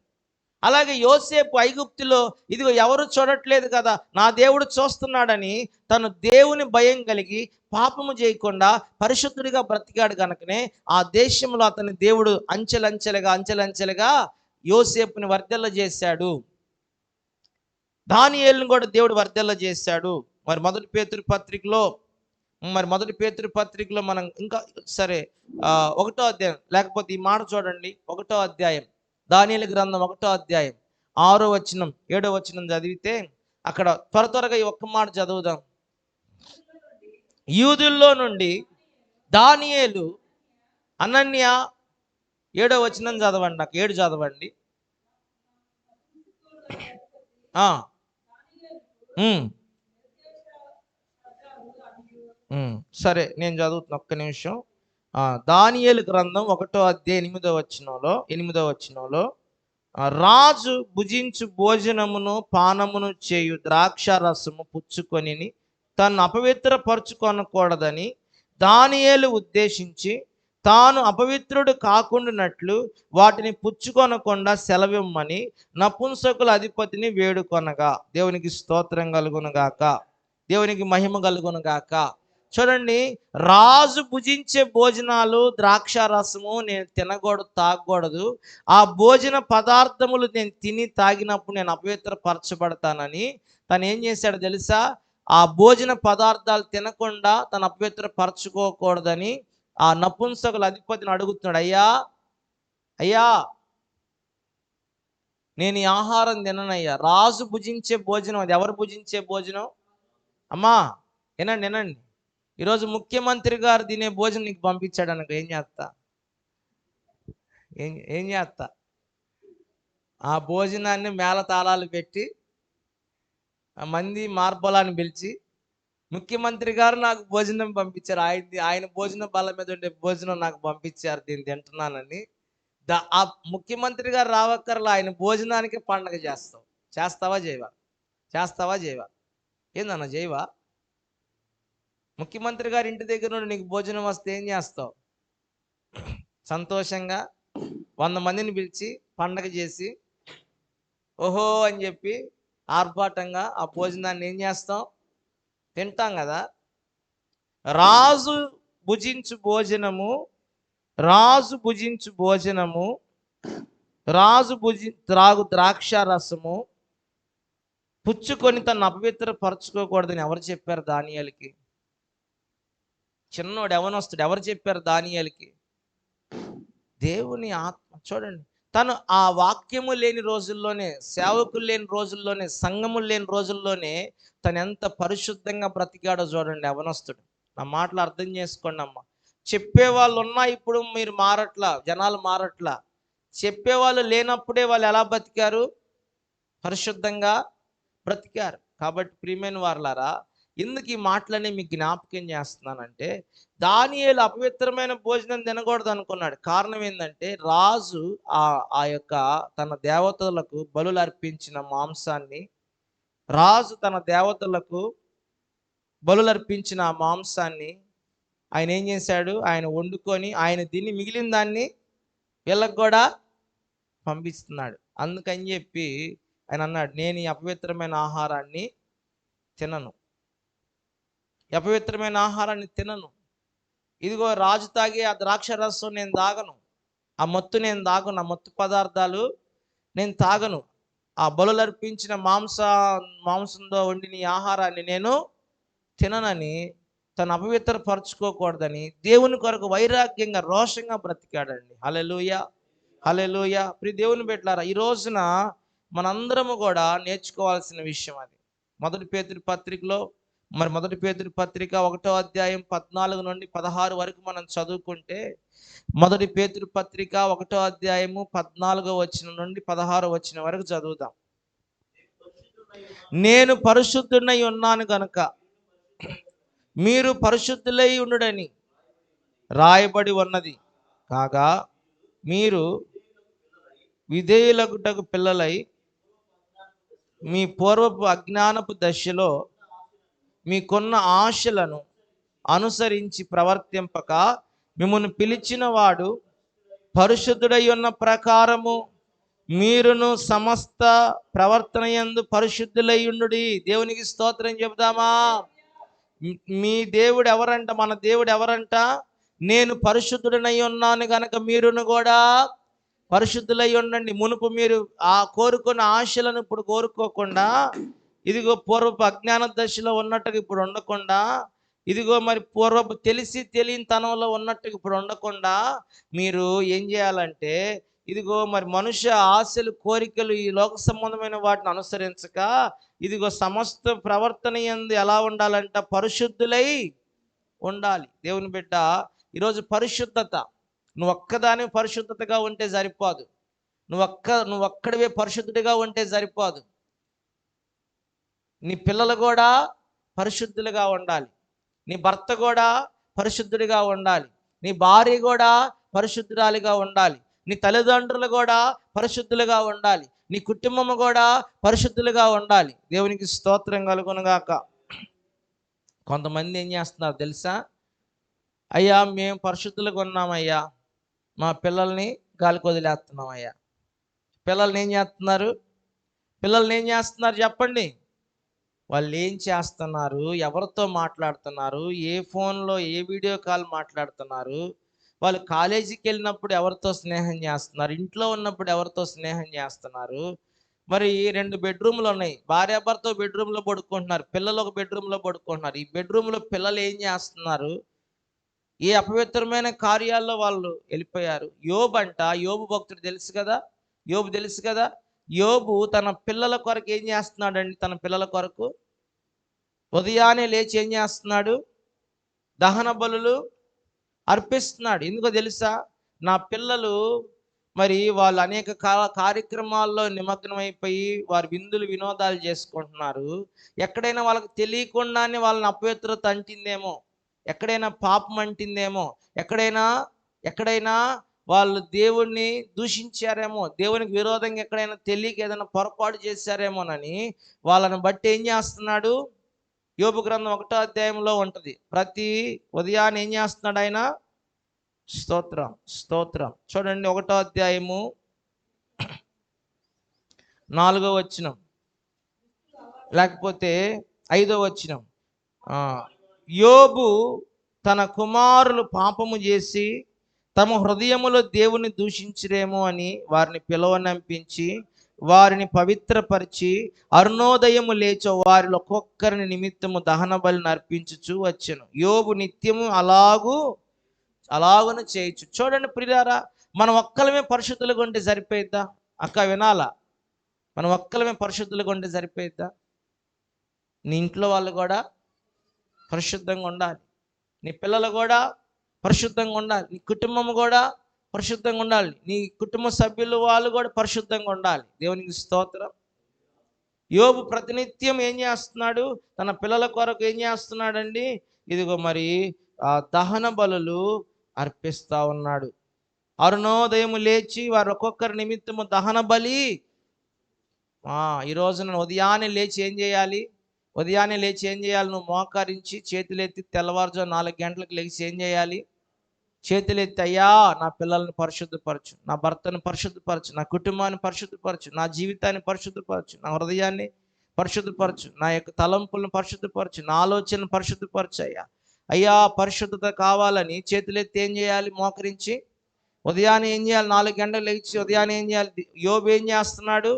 అలాగే యోసేపు ఐగుప్తులో ఇదిగో ఎవరు చూడట్లేదు కదా, నా దేవుడు చూస్తున్నాడని తను దేవుని భయం కలిగి పాపము చేయకుండా పరిశుద్ధుడిగా బ్రతికాడు కనుకనే ఆ దేశంలో అతని దేవుడు అంచెలంచెలుగా యోసేపుని వర్ధెల్ల చేశాడు. దానియేలుని కూడా దేవుడు వర్ధెల్ల చేశాడు. మరి మొదటి పేతురు పత్రికలో మనం ఇంకా సరే 1వ అధ్యాయం, లేకపోతే ఈ మాట చూడండి, 1వ అధ్యాయం దానియేలు గ్రంథం 1వ అధ్యాయం 6వ వచనం 7వ వచనం చదివితే అక్కడ త్వరగా ఈ ఒక్క మాట చదువుదాం. యూదుల్లో నుండి దానియేలు, అనన్య, 7వ వచనం చదవండి, నాకు 7 చదవండి. సరే, నేను చదువుతున్నా, ఒక్క నిమిషం. దానియేలు గ్రంథం 1వ అధ్యాయం 8వ వచనంలో రాజు భుజించు భోజనమును పానమును చేయు ద్రాక్ష రసము పుచ్చుకొని తను అపవిత్రపరచుకొనకూడదని దానియేలు ఉద్దేశించి తాను అపవిత్రుడు కాకుండానట్లు వాటిని పుచ్చుకొనకుండా సెలవిమ్మని నపుంసకుల అధిపతిని వేడుకొనగా. దేవునికి స్తోత్రం కలుగును గాక. దేవునికి మహిమ కలుగును గాక. చూడండి, రాజు భుజించే భోజనాలు ద్రాక్ష రసము నేను తినకూడదు, తాగకూడదు. ఆ భోజన పదార్థములు నేను తిని తాగినప్పుడు నేను అపవిత్రపరచబడతానని తను ఏం చేశాడు తెలుసా? ఆ భోజన పదార్థాలు తినకుండా తను అపవిత్రపరచుకోకూడదని ఆ నపుంసకుల అధిపతిని అడుగుతున్నాడు. అయ్యా అయ్యా, నేను ఈ ఆహారం తిననయ్యా. రాజు భుజించే భోజనం అది. ఎవరు భుజించే భోజనం? అమ్మా వినండి వినండి, ఈరోజు ముఖ్యమంత్రి గారు తినే భోజనం నీకు పంపించాడు అనుకో, ఏం చేస్తా? ఏం చేస్తా? ఆ భోజనాన్ని మేళతాళాలు పెట్టి ఆ మంది మార్బలాన్ని పిలిచి, ముఖ్యమంత్రి గారు నాకు భోజనం పంపించారు, ఆయన భోజనం బల్ల మీద ఉండే భోజనం నాకు పంపించారు, దీన్ని తింటున్నానని ఆ ముఖ్యమంత్రి గారు రావక్కర్లా, ఆయన భోజనానికి పండగ చేస్తావు. చేస్తావా చేయవా? చేస్తావా చేయవా? ఏందన్నా చేయవా? ముఖ్యమంత్రి గారి ఇంటి దగ్గర నుండి నీకు భోజనం వస్తే ఏం చేస్తావు? సంతోషంగా 100 మందిని పిలిచి పండగ చేసి ఓహో అని చెప్పి ఆర్భాటంగా ఆ భోజనాన్ని ఏం చేస్తాం? తింటాం కదా. రాజు భుజించు భోజనము, రాజు భుజించు భోజనము, రాజు త్రాగు ద్రాక్ష రసము పుచ్చుకొని తను అపవిత్రపరచుకోకూడదని ఎవరు చెప్పారు దానియేలుకి? చిన్నోడు యవనస్తుడు, ఎవరు చెప్పారు దానియేలుకి? దేవుని ఆత్మ. చూడండి, తను ఆ వాక్యము లేని రోజుల్లోనే, సేవకులు లేని రోజుల్లోనే, సంఘములు లేని రోజుల్లోనే తను ఎంత పరిశుద్ధంగా బ్రతికాడో చూడండి యవనస్తుడు. నా మాటలు అర్థం చేసుకోండి అమ్మ. చెప్పేవాళ్ళు ఉన్నా ఇప్పుడు మీరు మారట్లా, జనాలు మారట్లా. చెప్పేవాళ్ళు లేనప్పుడే వాళ్ళు ఎలా బ్రతికారు? పరిశుద్ధంగా బ్రతికారు. కాబట్టి ప్రియమైన వారలారా, ఎందుకు ఈ మాటలన్నీ మీకు జ్ఞాపకం చేస్తున్నానంటే, దానియేలు అపవిత్రమైన భోజనం తినకూడదు అనుకున్నాడు. కారణం ఏంటంటే, రాజు ఆ యొక్క తన దేవతలకు బలులు అర్పించిన మాంసాన్ని, రాజు తన దేవతలకు బలులు అర్పించిన ఆ మాంసాన్ని ఆయన ఏం చేశాడు? ఆయన వండుకొని ఆయన తిని మిగిలిన దాన్ని వీళ్ళకు కూడా పంపిస్తున్నాడు. అందుకని చెప్పి ఆయన అన్నాడు, నేను ఈ అపవిత్రమైన ఆహారాన్ని తినను, అపవిత్రమైన ఆహారాన్ని తినను. ఇదిగో రాజు తాగే ఆ ద్రాక్ష రసం నేను తాగను, ఆ మత్తు నేను తాగను, ఆ మత్తు పదార్థాలు నేను తాగను, ఆ బలులు అర్పించిన మాంసంతో వండిన ఈ ఆహారాన్ని నేను తిననని తను అపవిత్రపరచుకోకూడదని దేవుని కొరకు వైరాగ్యంగా రోషంగా బ్రతికాడండి. హల్లెలూయా, హల్లెలూయా. ప్రియ దేవుని బిడ్డలారా, ఈ రోజున మనందరము కూడా నేర్చుకోవాల్సిన విషయం అది. మొదటి పేతురు పత్రికలో, మొదటి పేతురు పత్రిక 1వ అధ్యాయం 14 నుండి 16 వరకు మనం చదువుకుంటే, మొదటి పేతురు పత్రిక 1వ అధ్యాయము 14వ వచనం నుండి 16వ వచనం వరకు చదువుదాం. నేను పరిశుద్ధుడై ఉన్నాను గనుక మీరు పరిశుద్ధులై ఉండుడని రాయబడి ఉన్నది. కాగా మీరు విధేయులగుటకు పిల్లలై మీ పూర్వపు అజ్ఞానపు దశలో మీకున్న ఆశలను అనుసరించి ప్రవర్తింపక, మిమ్మల్ని పిలిచిన వాడు పరిశుద్ధుడై ఉన్న ప్రకారము మీరును సమస్త ప్రవర్తన యందు పరిశుద్ధులై ఉండుడి. దేవునికి స్తోత్రం చెబుదామా? మీ దేవుడు ఎవరంట? మన దేవుడు ఎవరంట? నేను పరిశుద్ధుడనై ఉన్నాను గనక మీరును కూడా పరిశుద్ధులై ఉండండి. మునుపు మీరు ఆ కోరుకున్న ఆశలను ఇప్పుడు కోరుకోకుండా, ఇదిగో పూర్వపు అజ్ఞాన దశలో ఉన్నట్టుగా ఇప్పుడు ఉండకుండా, ఇదిగో మరి పూర్వపు తెలిసి తెలియని తనంలో ఉన్నట్టుగా ఇప్పుడు ఉండకుండా మీరు ఏం చేయాలంటే, ఇదిగో మరి మనుష్య ఆశలు, కోరికలు, ఈ లోక సంబంధమైన వాటిని అనుసరించక, ఇదిగో సమస్త ప్రవర్తన యందు ఎలా ఉండాలంట? పరిశుద్ధులై ఉండాలి. దేవుని బిడ్డ, ఈరోజు పరిశుద్ధత, నువ్వు ఒక్కదాని పరిశుద్ధతగా ఉంటే సరిపోదు. నువ్వు ఒక్కడివే పరిశుద్ధుడిగా ఉంటే సరిపోదు. నీ పిల్లలు కూడా పరిశుద్ధులుగా ఉండాలి, నీ భర్త కూడా పరిశుద్ధుడిగా ఉండాలి, నీ భార్య కూడా పరిశుద్ధురాలిగా ఉండాలి, నీ తల్లిదండ్రులు కూడా పరిశుద్ధులుగా ఉండాలి, నీ కుటుంబం కూడా పరిశుద్ధులుగా ఉండాలి. దేవునికి స్తోత్రం కలుగును గాక. కొంతమంది ఏం చేస్తున్నారు తెలుసా? అయ్యా మేము పరిశుద్ధులుగా ఉన్నామయ్యా, మా పిల్లల్ని గాలికి వదిలేస్తున్నాం అయ్యా. పిల్లల్ని ఏం చేస్తున్నారు? పిల్లల్ని ఏం చేస్తున్నారు చెప్పండి? వాళ్ళు ఏం చేస్తున్నారు? ఎవరితో మాట్లాడుతున్నారు? ఏ ఫోన్లో ఏ వీడియో కాల్ మాట్లాడుతున్నారు? వాళ్ళు కాలేజీకి వెళ్ళినప్పుడు ఎవరితో స్నేహం చేస్తున్నారు? ఇంట్లో ఉన్నప్పుడు ఎవరితో స్నేహం చేస్తున్నారు? మరి 2 బెడ్రూమ్లు ఉన్నాయి. భార్యాభర్త బెడ్రూమ్లో పడుకుంటున్నారు, పిల్లలు ఒక బెడ్రూమ్లో పడుకుంటున్నారు. ఈ బెడ్రూమ్లో పిల్లలు ఏం చేస్తున్నారు? ఏ అపవిత్రమైన కార్యాల్లో వాళ్ళు వెళ్ళిపోయారు. యోబు భక్తుడు తెలుసు కదా, యోబు తెలుసు కదా. యోబు తన పిల్లల కొరకు ఏం చేస్తున్నాడండి? తన పిల్లల కొరకు ఉదయాన్నే లేచి ఏం చేస్తున్నాడు? దహన బలులు అర్పిస్తున్నాడు. ఎందుకో తెలుసా? నా పిల్లలు మరి వాళ్ళు అనేక కార్యక్రమాల్లో నిమగ్నమైపోయి వారు విందులు వినోదాలు చేసుకుంటున్నారు. ఎక్కడైనా వాళ్ళకి తెలియకుండానే వాళ్ళని అపవిత్రత అంటిందేమో, ఎక్కడైనా పాపం అంటిందేమో, ఎక్కడైనా ఎక్కడైనా వాళ్ళు దేవుణ్ణి దూషించారేమో, దేవునికి విరోధంగా ఎక్కడైనా తెలియక ఏదైనా పొరపాటు చేశారేమోనని వాళ్ళని బట్టి ఏం చేస్తున్నాడు? యోబు గ్రంథం 1వ అధ్యాయంలో ఉంటుంది. ప్రతి ఉదయాన్నే ఏం చేస్తున్నాడు ఆయన? స్తోత్రం, స్తోత్రం. చూడండి 1వ అధ్యాయము 4వ వచనం, లేకపోతే 5వ వచనం. యోబు తన కుమారులు పాపము చేసి తమ హృదయములో దేవుని దూషించరేమో అని వారిని పిలువనంపించి వారిని పవిత్రపరిచి అరుణోదయము లేచో వారిలో ఒక్కొక్కరిని నిమిత్తము దహన బలిని అర్పించుచు వచ్చెను. యోబు నిత్యము అలాగున చేయొచ్చు. చూడండి ప్రియారా, మనం ఒక్కలమే పరిశుద్ధులుగా ఉంటే సరిపోయిద్దా? అక్క వినాలా? మనం ఒక్కలమే పరిశుద్ధులుగా ఉంటే సరిపోయిద్దా? నీ ఇంట్లో వాళ్ళు కూడా పరిశుద్ధంగా ఉండాలి, నీ పిల్లలు కూడా పరిశుద్ధంగా ఉండాలి, నీ కుటుంబం కూడా పరిశుద్ధంగా ఉండాలి, నీ కుటుంబ సభ్యులు వాళ్ళు కూడా పరిశుద్ధంగా ఉండాలి. దేవునికి స్తోత్రం. యోబు ప్రతినిత్యం ఏం చేస్తున్నాడు? తన పిల్లల కొరకు ఏం చేస్తున్నాడండి? ఇదిగో మరి దహన బలులు అర్పిస్తా ఉన్నాడు. అరుణోదయము లేచి వారు ఒక్కొక్కరి నిమిత్తము దహన బలి. ఈ రోజున ఉదయాన్నే లేచి ఏం చేయాలి? ఉదయాన్నే లేచి ఏం చేయాలి? నువ్వు మోకరించి చేతులెత్తి తెల్లవారుజాము 4 గంటలకు లేచి ఏం చేయాలి? చేతులెత్తి, అయ్యా నా పిల్లల్ని పరిశుద్ధపరచు, నా భర్తను పరిశుద్ధపరచు, నా కుటుంబాన్ని పరిశుద్ధపరచు, నా జీవితాన్ని పరిశుద్ధపరచు, నా హృదయాన్ని పరిశుద్ధపరచు, నా యొక్క తలంపులను పరిశుద్ధపరచు, నా ఆలోచనను పరిశుద్ధపరచు అయ్యా. అయ్యా పరిశుద్ధత కావాలని చేతులెత్తి ఏం చేయాలి? మోకరించి ఉదయాన్నే ఏం చేయాలి? 4 గంటలు లేచి ఉదయాన్నే ఏం చేయాలి? యోబు ఏం చేస్తున్నాడు?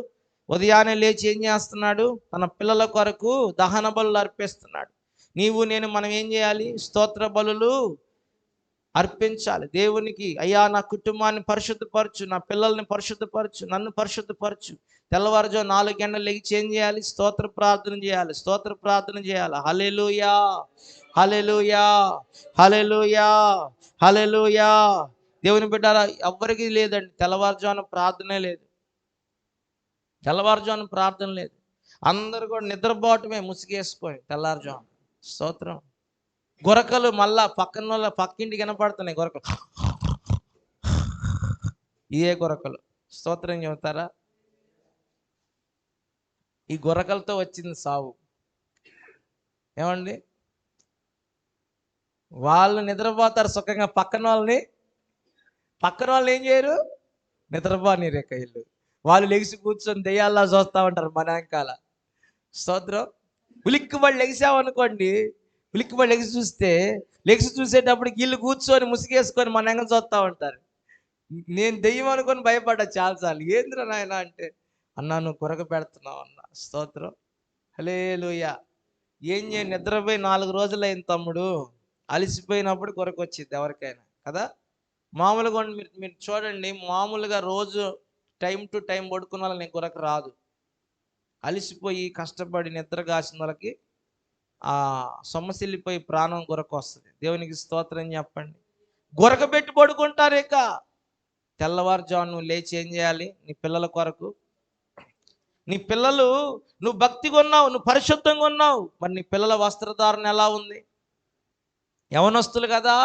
ఉదయాన్నే లేచి ఏం చేస్తున్నాడు? తన పిల్లల కొరకు దహన బలులు అర్పిస్తున్నాడు. నీవు నేను మనం ఏం చేయాలి? స్తోత్ర బలులు అర్పించాలి దేవునికి. అయ్యా నా కుటుంబాన్ని పరిశుద్ధపరచు, నా పిల్లల్ని పరిశుద్ధపరచు, నన్ను పరిశుద్ధపరచు. తెల్లవారుజాము 4 గంటలు లేచి ఏం చేయాలి? స్తోత్ర ప్రార్థన చేయాలి, స్తోత్ర ప్రార్థన చేయాలి. హల్లెలూయా, హల్లెలూయా, హల్లెలూయా, హల్లెలూయా. దేవుని బిడ్డారా, ఎవ్వరికీ లేదండి తెల్లవారుజామున ప్రార్థనే లేదు, తెల్లవారుజామున ప్రార్థన లేదు. అందరూ కూడా నిద్రపోవటమే ముసుగేసుకొని తెల్లారుజామున. స్తోత్రం. గురకలు మళ్ళా పక్కింటికి వినపడుతున్నాయి గురకలు, ఇదే గురకలు. స్తోత్రం చెబుతారా? ఈ గురకలతో వచ్చింది సావు. ఏమండి? వాళ్ళు నిద్రపోతారు సుఖంగా, పక్కన వాళ్ళని ఏం చేయరు? నిద్రపోని రేఖలు. వాళ్ళు లెగిసి కూర్చొని దెయ్యాల్లా చూస్తూ ఉంటారు మన వెనకాల. స్తోత్రం. ఉలిక్కిపడి లెగిసామనుకోండి, ఉలిక్కిపడి లెగిసి చూసేటప్పుడు వీళ్ళు కూర్చొని ముసుగేసుకొని మన వెనక చూస్తూ ఉంటారు. నేను దెయ్యం అనుకొని భయపడ్డా చాలాసార్లు. ఏంద్రా నాయన అంటే, అన్నా నువ్వు కొరక పెడుతున్నావు అన్న. స్తోత్రం. హల్లెలూయా. ఏం చేయ, నిద్రపోయి 4 రోజులైంది తమ్ముడు. అలసిపోయినప్పుడు కొరకు వచ్చింది ఎవరికైనా కదా. మామూలుగా మీరు చూడండి, మామూలుగా రోజు టైం టు టైం పడుకున్న వాళ్ళకి కొరకు రాదు. అలసిపోయి కష్టపడి నిద్ర కాసిన వాళ్ళకి సొమ్మసిల్లిపోయి ప్రాణం కొరకు వస్తుంది. దేవునికి స్తోత్రం చెప్పండి. గురక పెట్టి పడుకుంటారు. ఇక తెల్లవారుజాము నువ్వు లేచి ఏం చేయాలి? నీ పిల్లల కొరకు, నీ పిల్లలు, నువ్వు భక్తిగా ఉన్నావు, నువ్వు పరిశుద్ధంగా ఉన్నావు, మరి నీ పిల్లల వస్త్రధారణ ఎలా ఉంది? యవనస్తులు కదా,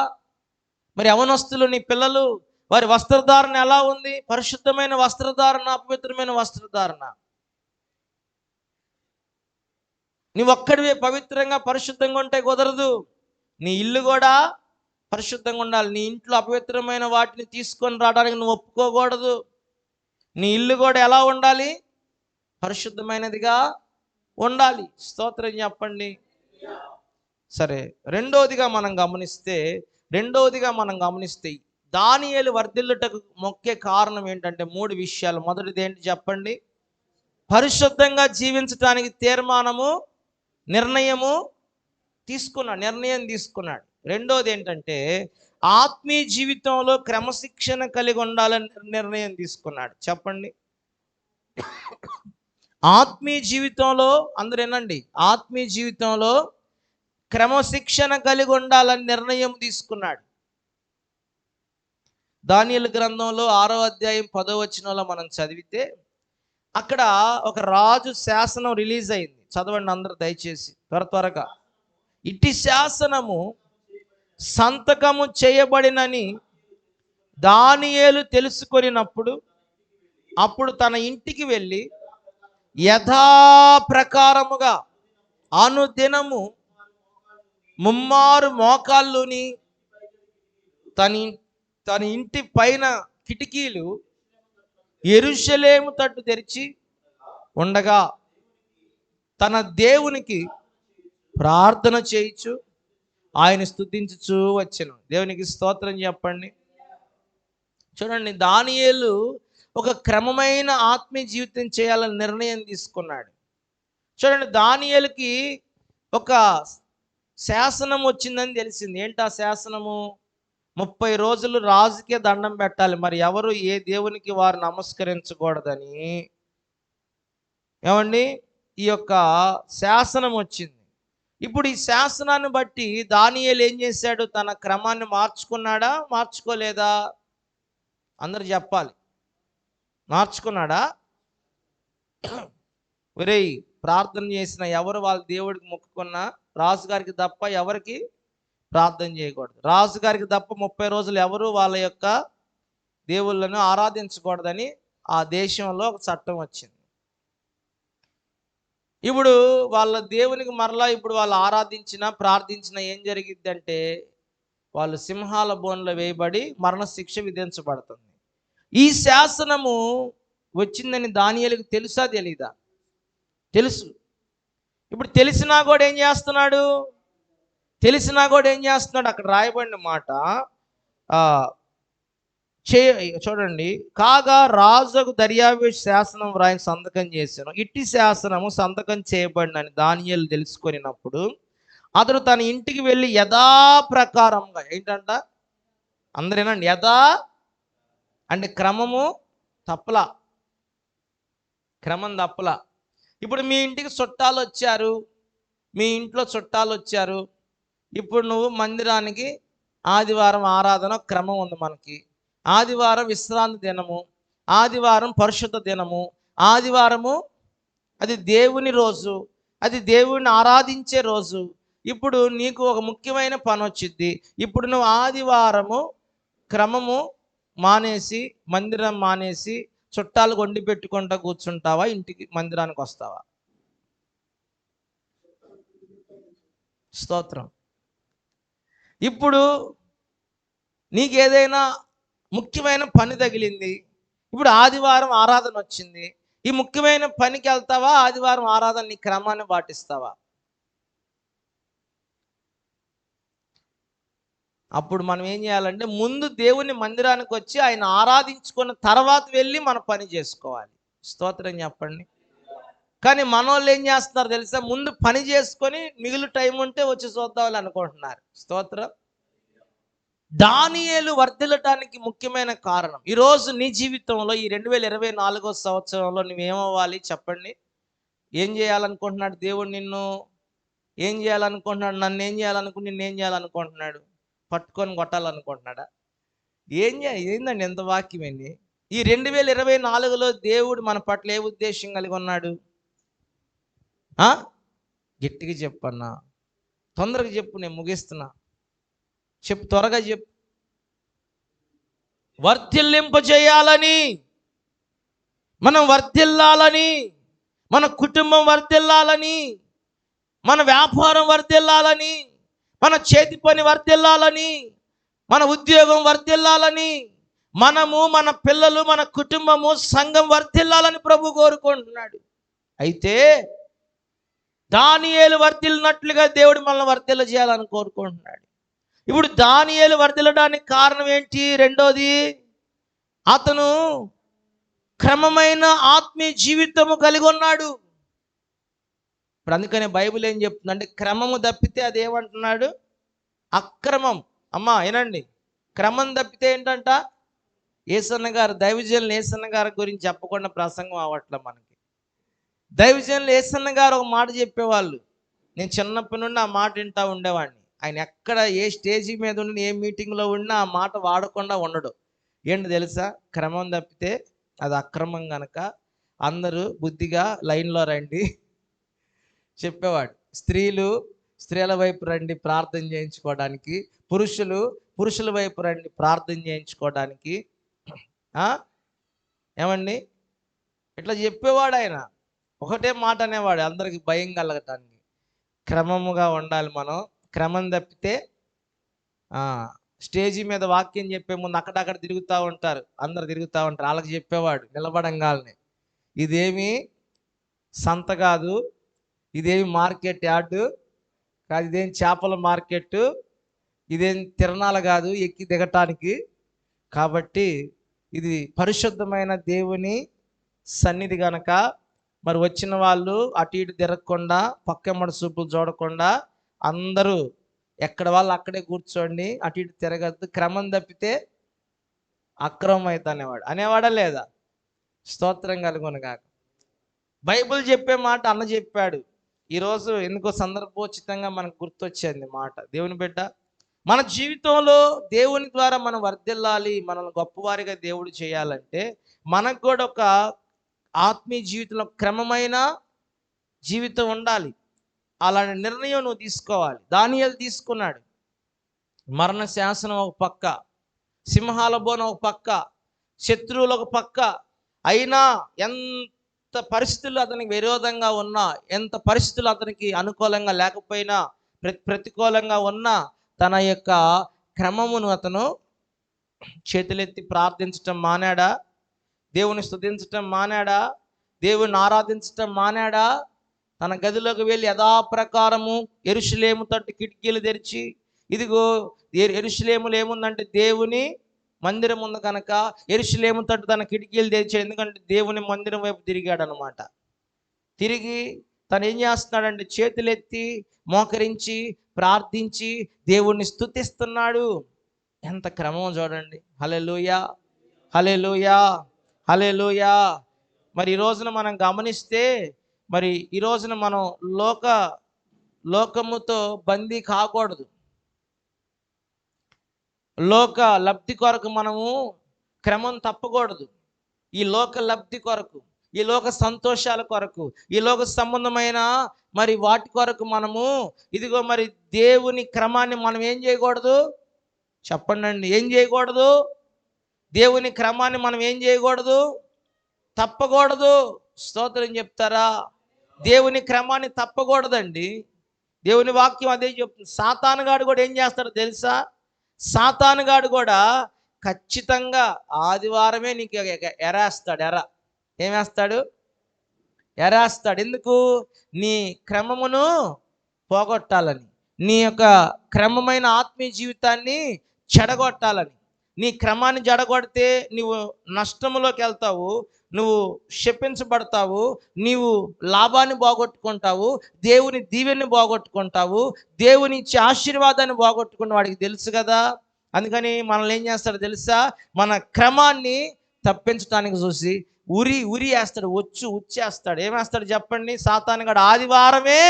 మరి యవనస్తులు నీ పిల్లలు, వారి వస్త్రధారణ ఎలా ఉంది? పరిశుద్ధమైన వస్త్రధారణ, అపవిత్రమైన వస్త్రధారణ? నువ్వు ఒక్కడివే పవిత్రంగా పరిశుద్ధంగా ఉంటే కుదరదు. నీ ఇల్లు కూడా పరిశుద్ధంగా ఉండాలి. నీ ఇంట్లో అపవిత్రమైన వాటిని తీసుకొని రావడానికి నువ్వు ఒప్పుకోకూడదు. నీ ఇల్లు కూడా ఎలా ఉండాలి? పరిశుద్ధమైనదిగా ఉండాలి. స్తోత్రం చెప్పండి. సరే, రెండవదిగా మనం గమనిస్తే దానియేలు వర్ధిల్లుటకు ముఖ్య కారణం ఏంటంటే 3 విషయాలు. మొదటిది ఏంటి చెప్పండి? పరిశుద్ధంగా జీవించడానికి నిర్ణయం తీసుకున్నాడు. రెండోది ఏంటంటే ఆత్మీయ జీవితంలో క్రమశిక్షణ కలిగి ఉండాలని నిర్ణయం తీసుకున్నాడు. చెప్పండి. ఆత్మీయ జీవితంలో అందరూ వినండి, ఆత్మీయ జీవితంలో క్రమశిక్షణ కలిగి ఉండాలని నిర్ణయం తీసుకున్నాడు. దానియేలు గ్రంథంలో 6వ అధ్యాయం 10వ వచనంలో మనం చదివితే అక్కడ ఒక రాజు శాసనం రిలీజ్ అయింది. చదవండి అందరూ దయచేసి త్వరగా. ఇట్టి శాసనము సంతకము చేయబడినని దానియేలు తెలుసుకొనినప్పుడు అప్పుడు తన ఇంటికి వెళ్ళి యథాప్రకారముగా అనుదినము 3 మోకాళ్ళుని తన ఇంటి పైన కిటికీలు యెరూషలేము తట్టు తెరిచి ఉండగా తన దేవునికి ప్రార్థన చేయుచు ఆయన స్తుతించుచూ వచ్చెను. దేవునికి స్తోత్రం చెప్పండి. చూడండి, దానియేలు ఒక క్రమమైన ఆత్మీయ జీవితం చేయాలని నిర్ణయం తీసుకున్నాడు. చూడండి, దానియేలుకి ఒక శాసనం వచ్చిందని తెలిసింది. ఏంటి ఆ శాసనము? 30 రోజులు రాజుకే దండం పెట్టాలి, మరి ఎవరు ఏ దేవునికి వారు నమస్కరించకూడదని ఏమండి ఈ యొక్క శాసనం వచ్చింది. ఇప్పుడు ఈ శాసనాన్ని బట్టి దానియేలు ఏం చేశాడు? తన క్రమాన్ని మార్చుకున్నాడా? మార్చుకోలేదా? అందరు చెప్పాలి. మార్చుకున్నాడా? ఒరేయ్, ప్రార్థన చేసిన ఎవరు వాళ్ళ దేవుడికి మొక్కుకున్నా రాజుగారికి తప్ప ఎవరికి ప్రార్థన చేయకూడదు. రాజుగారికి తప్ప 30 రోజులు ఎవరు వాళ్ళ యొక్క దేవుళ్ళను ఆరాధించకూడదని ఆ దేశంలో ఒక చట్టం వచ్చింది. ఇప్పుడు వాళ్ళ దేవునికి ఇప్పుడు వాళ్ళు ప్రార్థించిన ఏం జరిగిద్దంటే వాళ్ళు సింహాల బోన్లో వేయబడి మరణశిక్ష విధించబడుతుంది. ఈ శాసనము వచ్చిందని దానియేలుకు తెలుసా తెలీదా? తెలుసు. ఇప్పుడు తెలిసినా కూడా ఏం చేస్తున్నాడు? అక్కడ రాయబడిన మాట చూడండి. కాగా రాజుకు దర్యావేషు శాసనం రాయని సంతకం చేశాను. ఇట్టి శాసనము సంతకం చేయబడినని దానియేలు తెలుసుకొనినప్పుడు అతడు తన ఇంటికి వెళ్ళి యథాప్రకారంగా ఏంటంట? అందరేనండి, యథా అంటే క్రమం తప్పలా. ఇప్పుడు మీ ఇంటికి చుట్టాలు వచ్చారు. ఇప్పుడు నువ్వు మందిరానికి ఆదివారం ఆరాధన క్రమం ఉంది. మనకి ఆదివారం విశ్రాంతి దినము, ఆదివారం పరిశుద్ధ దినము, ఆదివారము అది దేవుని రోజు, అది దేవుని ఆరాధించే రోజు. ఇప్పుడు నీకు ఒక ముఖ్యమైన పని వచ్చింది. ఇప్పుడు నువ్వు ఆదివారము క్రమము మానేసి, మందిరం మానేసి చుట్టాలు వండి పెట్టుకుంటా కూర్చుంటావా? ఇంటికి మందిరానికి వస్తావా? స్తోత్రం. ఇప్పుడు నీకేదైనా ముఖ్యమైన పని తగిలింది. ఇప్పుడు ఆదివారం ఆరాధన వచ్చింది. ఈ ముఖ్యమైన పనికి వెళ్తావా? ఆదివారం ఆరాధన నీ క్రమాన్ని పాటిస్తావా? అప్పుడు మనం ఏం చేయాలంటే ముందు దేవుని మందిరానికి వచ్చి ఆయన ఆరాధించుకున్న తర్వాత వెళ్ళి మన పని చేసుకోవాలి. స్తోత్రం చెప్పండి. కానీ మనోళ్ళు ఏం చేస్తున్నారు తెలుసా? ముందు పని చేసుకొని మిగిలిన టైం ఉంటే వచ్చి చూద్దామని అనుకుంటున్నారు. స్తోత్రం. దానియేలు వర్ధిల్లటానికి ముఖ్యమైన కారణం ఈరోజు నీ జీవితంలో ఈ 2024వ సంవత్సరంలో నువ్వేమవ్వాలి చెప్పండి? ఏం చేయాలనుకుంటున్నాడు దేవుడు? నిన్ను ఏం చేయాలనుకుంటున్నాడు? నన్ను ఏం చేయాలనుకుంటున్నాడు? పట్టుకొని కొట్టాలనుకుంటున్నాడా? ఏందండి ఎంత వాక్యమేంది? ఈ 2024లో దేవుడు మన పట్ల ఏ ఉద్దేశం కలిగి ఉన్నాడు? గట్టిగా చెప్పన్నా, తొందరగా చెప్పు, నేను ముగిస్తున్నా. చెప్పు, త్వరగా చెప్పు. వర్ధిల్లింపజేయాలని, మనం వర్ధిల్లాలని, మన కుటుంబం వర్ధిల్లాలని, మన వ్యాపారం వర్ధిల్లాలని, మన చేతి పని వర్ధిల్లాలని, మన ఉద్యోగం వర్ధిల్లాలని, మనము, మన పిల్లలు, మన కుటుంబము, సంఘం వర్ధిల్లాలని ప్రభు కోరుకుంటున్నాడు. అయితే దానియేలు వర్ధిల్లినట్లుగా దేవుడు మనల్ని వర్ధిల్ల చేయాలని కోరుకుంటున్నాడు. ఇప్పుడు దానియేలు వర్ధిల్లడానికి కారణం ఏంటి? రెండోది, అతను క్రమమైన ఆత్మీయ జీవితము కలిగి ఉన్నాడు. ఇప్పుడు అందుకనే బైబిల్ ఏం చెప్తుందంటే, క్రమము తప్పితే అదేమంటున్నాడు? అక్రమం. అమ్మా వినండి, క్రమం తప్పితే ఏంటంట? యేసన్న గారు, దైవజనులు యేసన్న గారి గురించి చెప్పకుండా ప్రసంగం అవ్వట్లే మనకి. దైవజనులు యేసన్న గారు ఒక మాట చెప్పేవాళ్ళు. నేను చిన్నప్పటి నుండి ఆ మాట వింటూ ఉండేవాడిని. ఆయన ఎక్కడ ఏ స్టేజీ మీద ఉండి, ఏ మీటింగ్లో ఉన్నా ఆ మాట వాడకుండా ఉండడు. ఏంటి తెలుసా? క్రమం తప్పితే అది అక్రమం కనుక అందరూ బుద్ధిగా లైన్లో రండి చెప్పేవాడు. స్త్రీల వైపు రండి ప్రార్థన చేయించుకోవడానికి, పురుషుల వైపు రండి ప్రార్థన చేయించుకోవడానికి. ఏమండి, ఇట్లా చెప్పేవాడు ఆయన. ఒకటే మాట అనేవాడు అందరికి భయం కలగటానికి, క్రమముగా ఉండాలి మనం. క్రమం తప్పితే స్టేజీ మీద వాక్యం చెప్పే ముందు అక్కడక్కడ తిరుగుతూ ఉంటారు, అందరు తిరుగుతూ ఉంటారు. వాళ్ళకి చెప్పేవాడు నిలబడంగాల్ని, ఇదేమి సంత కాదు, ఇదేమి మార్కెట్ యార్డు కాదు, ఇదేం చేపల మార్కెట్, ఇదేం తిరణాలు కాదు ఎక్కి దిగటానికి. కాబట్టి ఇది పరిశుద్ధమైన దేవుని సన్నిధి గనక మరి వచ్చిన వాళ్ళు అటు ఇటు తిరగకుండా, పక్కెమ్మడి చూపులు చూడకుండా అందరూ ఎక్కడ వాళ్ళు అక్కడే కూర్చోండి, అటు ఇటు తిరగద్దు, క్రమం తప్పితే అక్రమం అవుతానేవాడు. అనేవాడా లేదా? స్తోత్రం కలుగునుగాక. బైబిల్ చెప్పే మాట అన్న చెప్పాడు. ఈరోజు ఎందుకో సందర్భోచితంగా మనకు గుర్తొచ్చింది మాట. దేవుని బిడ్డ, మన జీవితంలో దేవుని ద్వారా మనం వర్ధిల్లాలి, మనల్ని గొప్పవారిగా దేవుడు చేయాలంటే మనకు కూడా ఒక ఆత్మీయ జీవితంలో క్రమమైన జీవితం ఉండాలి. అలాంటి నిర్ణయం నువ్వు తీసుకోవాలి. దానియేలు తీసుకున్నాడు. మరణ శాసనం ఒక పక్క, సింహాల బోనం ఒక పక్క, శత్రువులు ఒక పక్క. అయినా ఎంత పరిస్థితులు అతనికి విరోధంగా ఉన్నా, ఎంత పరిస్థితులు అతనికి అనుకూలంగా లేకపోయినా, ప్రతికూలంగా ఉన్నా, తన యొక్క క్రమమును అతను చేతులెత్తి ప్రార్థించటం మానాడా? దేవుని స్తుతించటం మానాడా? దేవుని ఆరాధించటం మానాడా? తన గదిలోకి వెళ్ళి యథాప్రకారము యెరూషలేము తట్టు కిటికీలు తెరిచి, ఇదిగో యెరూషలేములో ఏముందంటే దేవుని మందిరం ఉంది కనుక యెరూషలేము తట్టు తన కిటికీలు తెరిచాడు. ఎందుకంటే దేవుని మందిరం వైపు తిరిగాడు అనమాట. తిరిగి తను ఏం చేస్తున్నాడంటే చేతులెత్తి మోకరించి ప్రార్థించి దేవుణ్ణి స్తుతిస్తున్నాడు. ఎంత క్రమం చూడండి. హల్లెలూయా, హల్లెలూయా, హల్లెలూయా. మరి ఈ రోజున మనం గమనిస్తే, మరి ఈ రోజున మనం లోకముతో బందీ కాకూడదు. లోక లబ్ధి కొరకు మనము క్రమం తప్పకూడదు. ఈ లోక లబ్ధి కొరకు, ఈ లోక సంతోషాల కొరకు, ఈ లోక సంబంధమైన మరి వాటి కొరకు మనము ఇదిగో మరి దేవుని క్రమాన్ని మనం ఏం చేయకూడదు? చెప్పండి, ఏం చేయకూడదు? దేవుని క్రమాన్ని మనం ఏం చేయకూడదు? తప్పకూడదు. స్తోత్రం చెప్తారా? దేవుని క్రమాన్ని తప్పకూడదండి. దేవుని వాక్యం అదే చెప్తుంది. సాతానుగాడు కూడా ఏం చేస్తాడో తెలుసా? సాతానుగాడు కూడా ఖచ్చితంగా ఆదివారమే నీకు ఎరేస్తాడు. ఏమేస్తాడు? ఎరేస్తాడు. ఎందుకు? నీ క్రమమును పోగొట్టాలని, నీ యొక్క క్రమమైన ఆత్మీయ జీవితాన్ని చెడగొట్టాలని. నీ క్రమాన్ని జడగొడితే నువ్వు నష్టములోకి వెళ్తావు, నువ్వు శపించబడతావు, నీవు లాభాన్ని పోగొట్టుకుంటావు, దేవుని దీవెన్ని పోగొట్టుకుంటావు, దేవుని ఇచ్చే ఆశీర్వాదాన్ని పోగొట్టుకున్న వాడికి తెలుసు కదా. అందుకని మనల్ని ఏం చేస్తాడో తెలుసా? మన క్రమాన్ని తప్పించడానికి చూసి ఉరి వేస్తాడు, ఉచ్చేస్తాడు. ఏమేస్తాడు చెప్పండి? సాతానుగాడు ఆదివారమే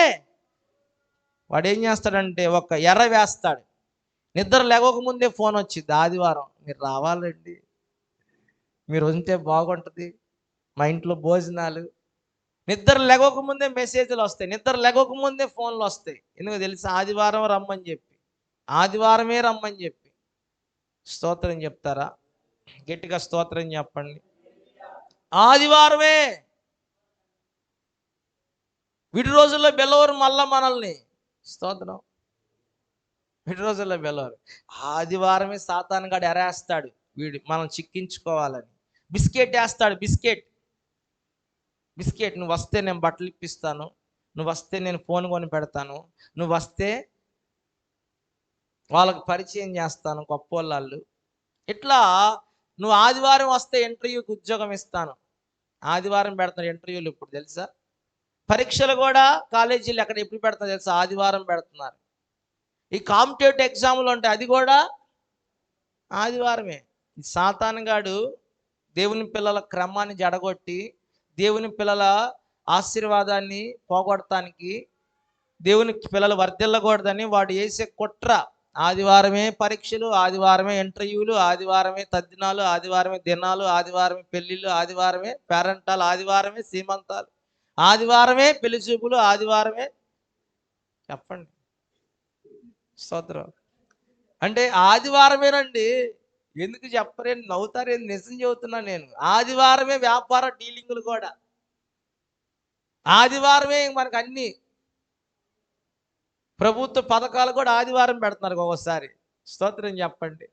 వాడు ఏం చేస్తాడంటే ఒక ఎర్ర వేస్తాడు. నిద్ర లేవక ముందే ఫోన్ వచ్చింది, ఆదివారం మీరు రావాలండి, మీరు ఉంటే బాగుంటుంది, మా ఇంట్లో భోజనాలు. నిద్ర లేవక ముందే మెసేజ్లు వస్తాయి, నిద్ర లేవక ముందే ఫోన్లు వస్తాయి. ఎందుకు తెలుసా? ఆదివారం రమ్మని చెప్పి, ఆదివారమే రమ్మని చెప్పి. స్తోత్రం చెప్తారా? గట్టిగా స్తోత్రం చెప్పండి. ఆదివారమే. విడి రోజుల్లో బెల్లవరు మళ్ళా మనల్ని, స్తోత్రం, ఈ రోజుల్లో పిలవరు. ఆదివారమే సాతాను గాడు ఎరేస్తాడు వీడు మనం చిక్కించుకోవాలని. బిస్కెట్ వేస్తాడు, బిస్కెట్. నువ్వు వస్తే నేను బట్టలు ఇప్పిస్తాను, నువ్వు వస్తే నేను ఫోన్ కొని పెడతాను, నువ్వు వస్తే వాళ్ళకి పరిచయం చేస్తాను గొప్పోళ్ళు. ఇట్లా నువ్వు ఆదివారం వస్తే ఇంటర్వ్యూకి ఉద్యోగం ఇస్తాను. ఆదివారం పెడతారు ఇంటర్వ్యూలు ఇప్పుడు తెలుసా. పరీక్షలు కూడా కాలేజీలు ఎప్పుడు పెడతారు తెలుసా, ఆదివారం పెడుతున్నారు. ఈ కాంపిటేటివ్ ఎగ్జామ్లు ఉంటాయి, అది కూడా ఆదివారమే. సాతాను గాడు దేవుని పిల్లల క్రమాన్ని జడగొట్టి దేవుని పిల్లల ఆశీర్వాదాన్ని పోగొడటానికి, దేవుని పిల్లలు వర్ధిల్లకూడదని వాడు వేసే కుట్ర. ఆదివారమే పరీక్షలు, ఆదివారమే ఇంటర్వ్యూలు, ఆదివారమే తద్దినాలు, ఆదివారమే దినాలు, ఆదివారమే పెళ్ళిళ్ళు, ఆదివారమే పేరెంటాలు, ఆదివారమే సీమంతాలు, ఆదివారమే పెళ్లి చూపులు, ఆదివారమే. చెప్పండి స్తోత్రం. అంటే ఆదివారమేనండి. ఎందుకు చెప్పరేంటి, నవ్వుతారేంటి, నిజం చెబుతున్నా నేను. ఆదివారమే వ్యాపార డీలింగులు కూడా, ఆదివారమే మనకు అన్ని ప్రభుత్వ పథకాలు కూడా ఆదివారం పెడుతున్నారు ఒక్కోసారి. స్తోత్రం చెప్పండి.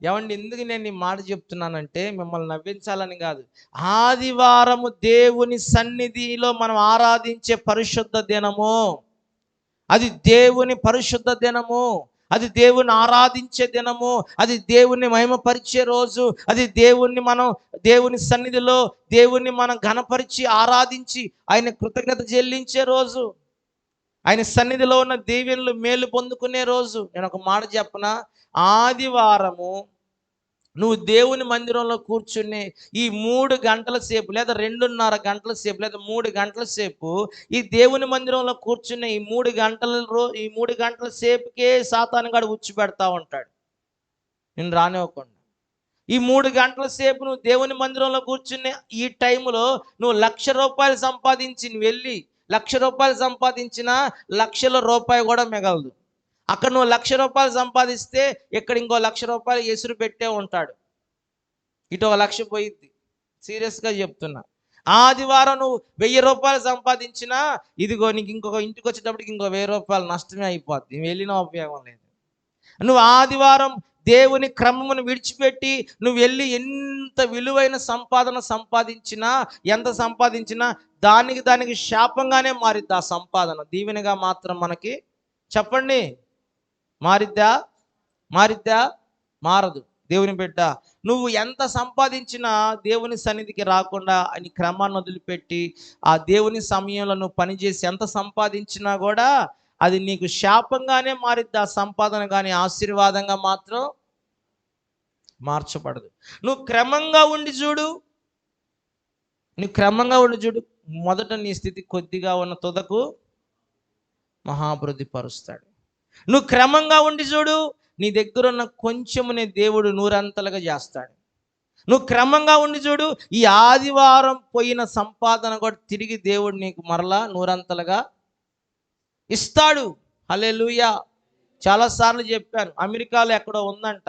ఏమండి, ఎందుకు నేను ఈ మాట చెప్తున్నానంటే మిమ్మల్ని నవ్వించాలని కాదు. ఆదివారము దేవుని సన్నిధిలో మనం ఆరాధించే పరిశుద్ధ దినము. అది దేవుని పరిశుద్ధ దినము, అది దేవుని ఆరాధించే దినము, అది దేవుని మహిమపరిచే రోజు, అది దేవుని సన్నిధిలో దేవుని మనం ఘనపరిచి ఆరాధించి ఆయన కృతజ్ఞత చెల్లించే రోజు, ఆయన సన్నిధిలో ఉన్న దీవెనలు మేలు పొందుకునే రోజు. నేను ఒక మాట చెప్పనా, ఆదివారము నువ్వు దేవుని మందిరంలో కూర్చుని ఈ 3 గంటల సేపు లేదా 2.5 గంటల సేపు లేదా 3 గంటల సేపు ఈ దేవుని మందిరంలో కూర్చుని ఈ 3 గంటల సేపుకే సాతానుగాడు ఉచ్చి పెడతా ఉంటాడు నేను రానివ్వకుండా. ఈ 3 గంటల సేపు నువ్వు దేవుని మందిరంలో కూర్చుని ఈ టైంలో నువ్వు ₹1,00,000 సంపాదించి నువ్వు వెళ్ళి ₹1,00,000 సంపాదించినా ₹1,00,000 కూడా మిగలదు. అక్కడ నువ్వు ₹1,00,000 సంపాదిస్తే ఇక్కడ ఇంకో ₹1,00,000 ఎసురు పెట్టే ఉంటాడు, ఇటు ₹1,00,000 పోయిద్ది. సీరియస్గా చెప్తున్నా. ఆదివారం నువ్వు ₹1,000 సంపాదించినా ఇదిగో నీకు ఇంటికి వచ్చేటప్పటికి ఇంకో ₹1,000 నష్టమే అయిపోద్ది, వెళ్ళిన ఉపయోగం లేదు. నువ్వు ఆదివారం దేవుని క్రమమును విడిచిపెట్టి నువ్వు వెళ్ళి ఎంత విలువైన ఎంత సంపాదించినా దానికి శాపంగానే మారిద్ది ఆ సంపాదన. దీవెనగా మాత్రం మనకి చెప్పండి మారిద్దా? మారదు. దేవుని బిడ్డ, నువ్వు ఎంత సంపాదించినా దేవుని సన్నిధికి రాకుండా అని క్రమాన్ని వదిలిపెట్టి ఆ దేవుని సమయంలో నువ్వు పనిచేసి ఎంత సంపాదించినా కూడా అది నీకు శాపంగానే మారిద్ది. ఆ సంపాదన కానీ ఆశీర్వాదంగా మాత్రం మార్చబడదు. నువ్వు క్రమంగా ఉండి చూడు, మొదట నీ స్థితి కొద్దిగా ఉన్న తుదకు మహాభివృద్ధి పరుస్తాడు. నువ్వు క్రమంగా ఉండి చూడు, నీ దగ్గర ఉన్న కొంచెమునే దేవుడు నూరంతలుగా చేస్తాడు. నువ్వు క్రమంగా ఉండి చూడు, ఈ ఆదివారం పోయిన సంపాదన కూడా తిరిగి దేవుడు నీకు మరలా నూరంతలుగా ఇస్తాడు. హల్లెలూయా. చాలాసార్లు చెప్పాను, అమెరికాలో ఎక్కడో ఉందంట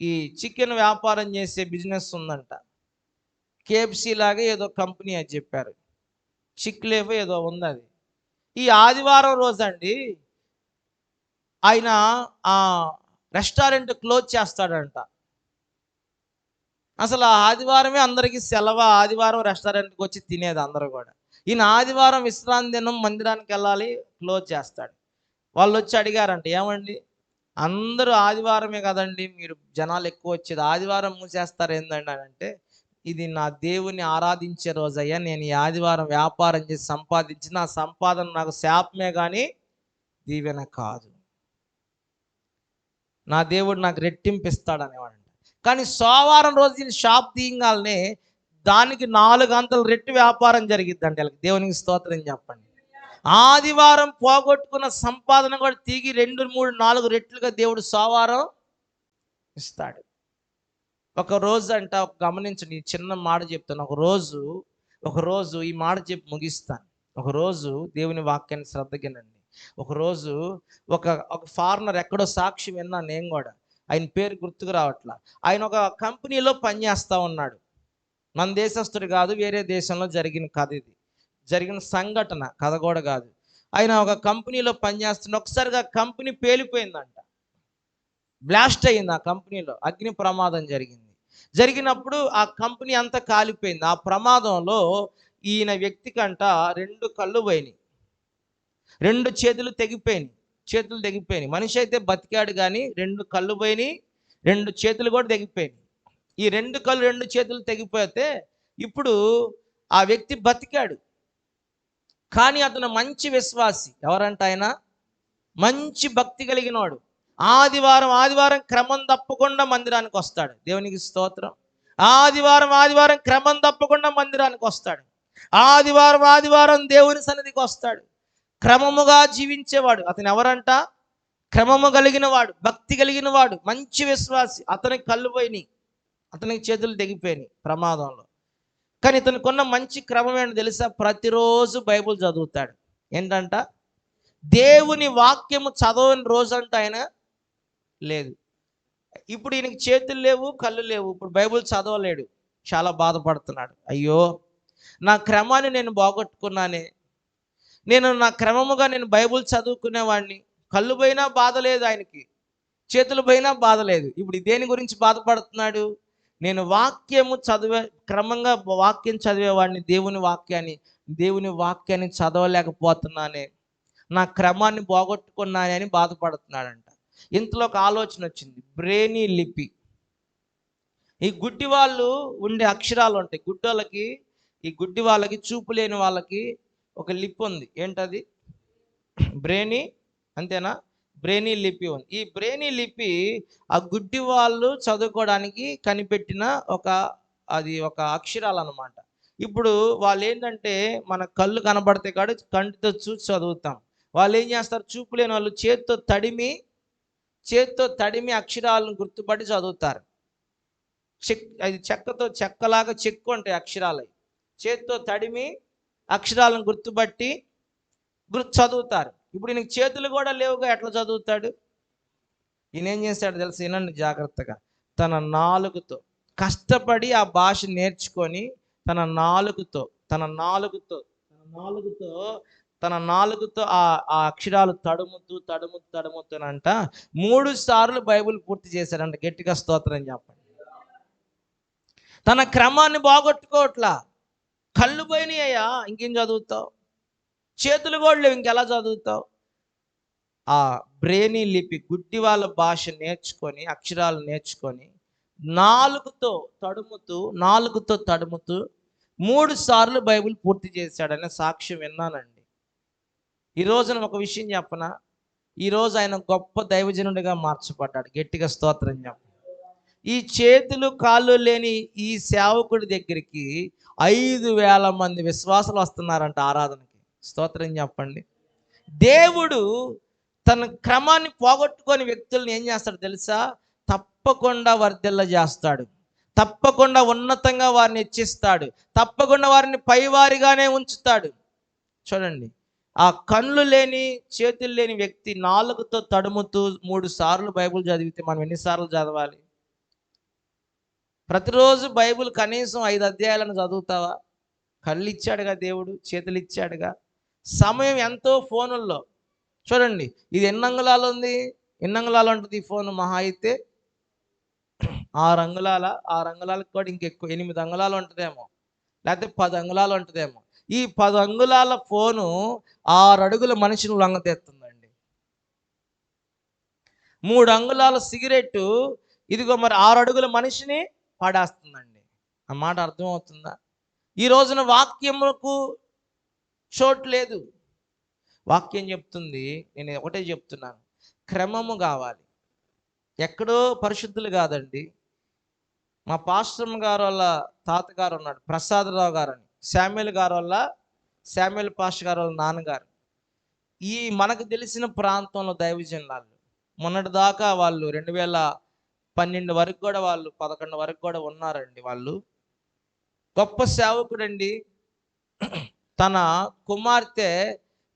ఈ చికెన్ వ్యాపారం చేసే బిజినెస్ ఉందంట. KFC లాగా ఏదో కంపెనీ అని చెప్పారు, చిక్లేవో ఏదో ఉంది అది. ఈ ఆదివారం రోజండి ఆయన ఆ రెస్టారెంట్ క్లోజ్ చేస్తాడంట. అసలు ఆదివారమే అందరికీ సెలవు, ఆదివారం రెస్టారెంట్కి వచ్చి తినేది అందరూ కూడా. ఈయన ఆదివారం విశ్రాంతి దినం మందిరానికి వెళ్ళాలి, క్లోజ్ చేస్తాడు. వాళ్ళు వచ్చి అడిగారంట, ఏమండి అందరూ ఆదివారమే కదండి, మీరు జనాలు ఎక్కువ వచ్చేది, ఆదివారం మూసేస్తారు ఏందండి అని అంటే, ఇది నా దేవుని ఆరాధించే రోజయ్యా, నేను ఈ ఆదివారం వ్యాపారం చేసి సంపాదించిన ఆ సంపాదన నాకు శాపమే కానీ దీవెన కాదు, నా దేవుడు నాకు రెట్టింపు ఇస్తాడనేవాడంట. కానీ సోమవారం రోజు షాప్ తీయగానే దానికి 4 గంటలు రెట్టు వ్యాపారం జరిగిద్దండి. దేవునికి స్తోత్రం చెప్పండి. ఆదివారం పోగొట్టుకున్న సంపాదన కూడా తిరిగి 2, 3, 4 రెట్లుగా దేవుడు సోమవారం ఇస్తాడు. ఒక రోజు అంట, గమనించండి, చిన్న మాట చెప్తాను. ఒక రోజు ఈ మాట చెప్పి ముగిస్తాను. ఒకరోజు దేవుని వాక్యాన్ని శ్రద్ధగినండి. ఒకరోజు ఒక ఫారినర్ ఎక్కడో సాక్షి విన్నాను నేను కూడా, ఆయన పేరు గుర్తుకు రావట్లా. ఆయన ఒక కంపెనీలో పనిచేస్తూ ఉన్నాడు. మన దేశస్తుడు కాదు, వేరే దేశంలో జరిగిన కథ, ఇది జరిగిన సంఘటన, కథ కూడా కాదు. ఆయన ఒక కంపెనీలో పనిచేస్తున్న ఒకసారిగా కంపెనీ పేలిపోయిందంట. బ్లాస్ట్ అయింది, ఆ కంపెనీలో అగ్ని ప్రమాదం జరిగింది. జరిగినప్పుడు ఆ కంపెనీ అంతా కాలిపోయింది. ఆ ప్రమాదంలో ఈయన వ్యక్తికంట 2 కళ్ళు పోయినాయి, 2 చేతులు తెగిపోయినాయి. చేతులు తెగిపోయినాయి. మనిషి అయితే బతికాడు కానీ 2 కళ్ళు పోయినాయి, 2 చేతులు కూడా తెగిపోయినాయి. ఈ 2 కళ్ళు 2 చేతులు తెగిపోతే ఇప్పుడు ఆ వ్యక్తి బతికాడు. కానీ అతను మంచి విశ్వాసి. ఎవరంట ఆయన? మంచి భక్తి కలిగినవాడు. ఆదివారం ఆదివారం క్రమం తప్పకుండా మందిరానికి వస్తాడు. దేవునికి స్తోత్రం. ఆదివారం ఆదివారం క్రమం తప్పకుండా మందిరానికి వస్తాడు. ఆదివారం ఆదివారం దేవుని సన్నిధికి వస్తాడు. క్రమముగా జీవించేవాడు. అతను ఎవరంట? క్రమము కలిగిన వాడు, భక్తి కలిగిన వాడు, మంచి విశ్వాసి. అతనికి కళ్ళు పోయినాయి, అతనికి చేతులు తెగిపోయినాయి ప్రమాదంలో. కానీ ఇతనికి మంచి క్రమం ఏంటో తెలుసా? ప్రతిరోజు బైబుల్ చదువుతాడు. ఏంటంట? దేవుని వాక్యము చదవని రోజంట ఆయన లేదు. ఇప్పుడు ఈయనకి చేతులు లేవు, కళ్ళు లేవు, ఇప్పుడు బైబుల్ చదవలేడు. చాలా బాధపడుతున్నాడు. అయ్యో, నా క్రమాన్ని నేను బాగొట్టుకున్నానే. నా క్రమముగా నేను బైబుల్ చదువుకునేవాడిని. కళ్ళు పోయినా బాధ లేదు ఆయనకి, చేతులు పోయినా బాధ లేదు. ఇప్పుడు దేని గురించి బాధపడుతున్నాడు? నేను వాక్యము క్రమంగా వాక్యం చదివేవాడిని, దేవుని వాక్యాన్ని చదవలేకపోతున్నానే, నా క్రమాన్ని పోగొట్టుకున్నానే అని బాధపడుతున్నాడంట. ఇంతలో ఒక ఆలోచన వచ్చింది. బ్రేనీ లిపి. ఈ గుడ్డి వాళ్ళు ఉండే అక్షరాలు ఉంటాయి. ఈ గుడ్డి వాళ్ళకి, చూపు లేని వాళ్ళకి ఒక లిపి ఉంది. ఏంటది? బ్రేనీ, అంతేనా? బ్రేనీ లిపి ఉంది. ఈ బ్రేనీ లిపి ఆ గుడ్డి వాళ్ళు చదువుకోవడానికి కనిపెట్టిన ఒక అక్షరాలు అన్నమాట. ఇప్పుడు వాళ్ళు ఏంటంటే, మన కళ్ళు కనబడితే కాదు, కంటితో చూసి చదువుతాం. వాళ్ళు ఏం చేస్తారు? చూపు లేని వాళ్ళు చేత్తో తడిమి అక్షరాలను గుర్తుపట్టి చదువుతారు. అది చెక్కలాగా చెక్కు ఉంటాయి అక్షరాలు. చేత్తో తడిమి అక్షరాలను గుర్తుపట్టి చదువుతారు. ఇప్పుడు ఈయనకి చేతులు కూడా లేవుగా, ఎట్లా చదువుతాడు? ఈయన ఏం చేస్తాడు తెలుసు? వినండి జాగ్రత్తగా. తన నాలుగుతో కష్టపడి ఆ భాష నేర్చుకొని తన నాలుగుతో ఆ అక్షరాలు తడుముతూనంట 3 సార్లు బైబిల్ పూర్తి చేశాడంట. గట్టిగా స్తోత్రం చెప్పండి. తన క్రమాన్ని బాగొట్టుకోవట్లా. కళ్ళు పోయినాయ్యా, ఇంకేం చదువుతావు? చేతులు కూడా లేవు, ఇంకెలా చదువుతావు? ఆ బ్రేనీ లిపి, గుడ్డి వాళ్ళ భాష నేర్చుకొని, అక్షరాలు నేర్చుకొని నాలుగుతో తడుముతూ 3 సార్లు బైబిల్ పూర్తి చేశాడనే సాక్ష్యం విన్నానండి. ఈ రోజున ఒక విషయం చెప్పనా? ఈరోజు ఆయన గొప్ప దైవజనుడిగా మార్చబడ్డాడు. గట్టిగా స్తోత్రం చెప్పండి. ఈ చేతులు కాళ్ళు లేని ఈ సేవకుడి దగ్గరికి 5,000 మంది విశ్వాసులు వస్తున్నారంట ఆరాధనకి. స్తోత్రం చెప్పండి. దేవుడు తన క్రమాన్ని పోగొట్టుకొని వ్యక్తులను ఏం చేస్తాడు తెలుసా? తప్పకుండా వర్ధిల్ల చేస్తాడు. తప్పకుండా ఉన్నతంగా వారిని హెచ్చిస్తాడు. తప్పకుండా వారిని పైవారిగానే ఉంచుతాడు. చూడండి, ఆ కళ్ళు లేని, చేతులు లేని వ్యక్తి నాలుగుతో తడుముతూ 3 సార్లు బైబిల్ చదివితే మనం ఎన్నిసార్లు చదవాలి? ప్రతిరోజు బైబిల్ కనీసం 5 అధ్యాయాలను చదువుతావా? కళ్ళు ఇచ్చాడుగా దేవుడు, చేతులు ఇచ్చాడుగా. సమయం ఎంతో ఫోనుల్లో. చూడండి, ఇది ఎన్ని అంగుళాలు ఉంది? ఎన్ని అంగుళాలు ఉంటుంది ఈ ఫోన్? మహా అయితే 6 అంగుళాలకు కూడా ఇంకెక్కువ, 8 అంగుళాలు ఉంటుందేమో, లేకపోతే 10 అంగుళాలు ఉంటుందేమో. ఈ 10 అంగుళాల ఫోను 6 అడుగుల మనిషిని లొంగతెత్తుందండి. 3 అంగుళాల సిగరెట్ ఇదిగో మరి 6 అడుగుల మనిషిని పడేస్తుందండి. ఆ మాట అర్థమవుతుందా? ఈ రోజున వాక్యములకు చోటు లేదు. వాక్యం చెప్తుంది, నేను ఒకటే చెప్తున్నాను, క్రమము కావాలి. ఎక్కడో పరిశుద్ధులు కాదండి. మా పాస్టర్ గారు వాళ్ళ తాతగారు ఉన్నాడు, ప్రసాదరావు గారు అని. శామ్యుల్ పాస్టర్ గారు వాళ్ళ నాన్నగారు. ఈ మనకు తెలిసిన ప్రాంతంలో దైవజనులు మొన్నటి దాకా వాళ్ళు 2012 వరకు కూడా, వాళ్ళు 11 వరకు కూడా ఉన్నారండి. వాళ్ళు గొప్ప సేవకుడండి. తన కుమార్తె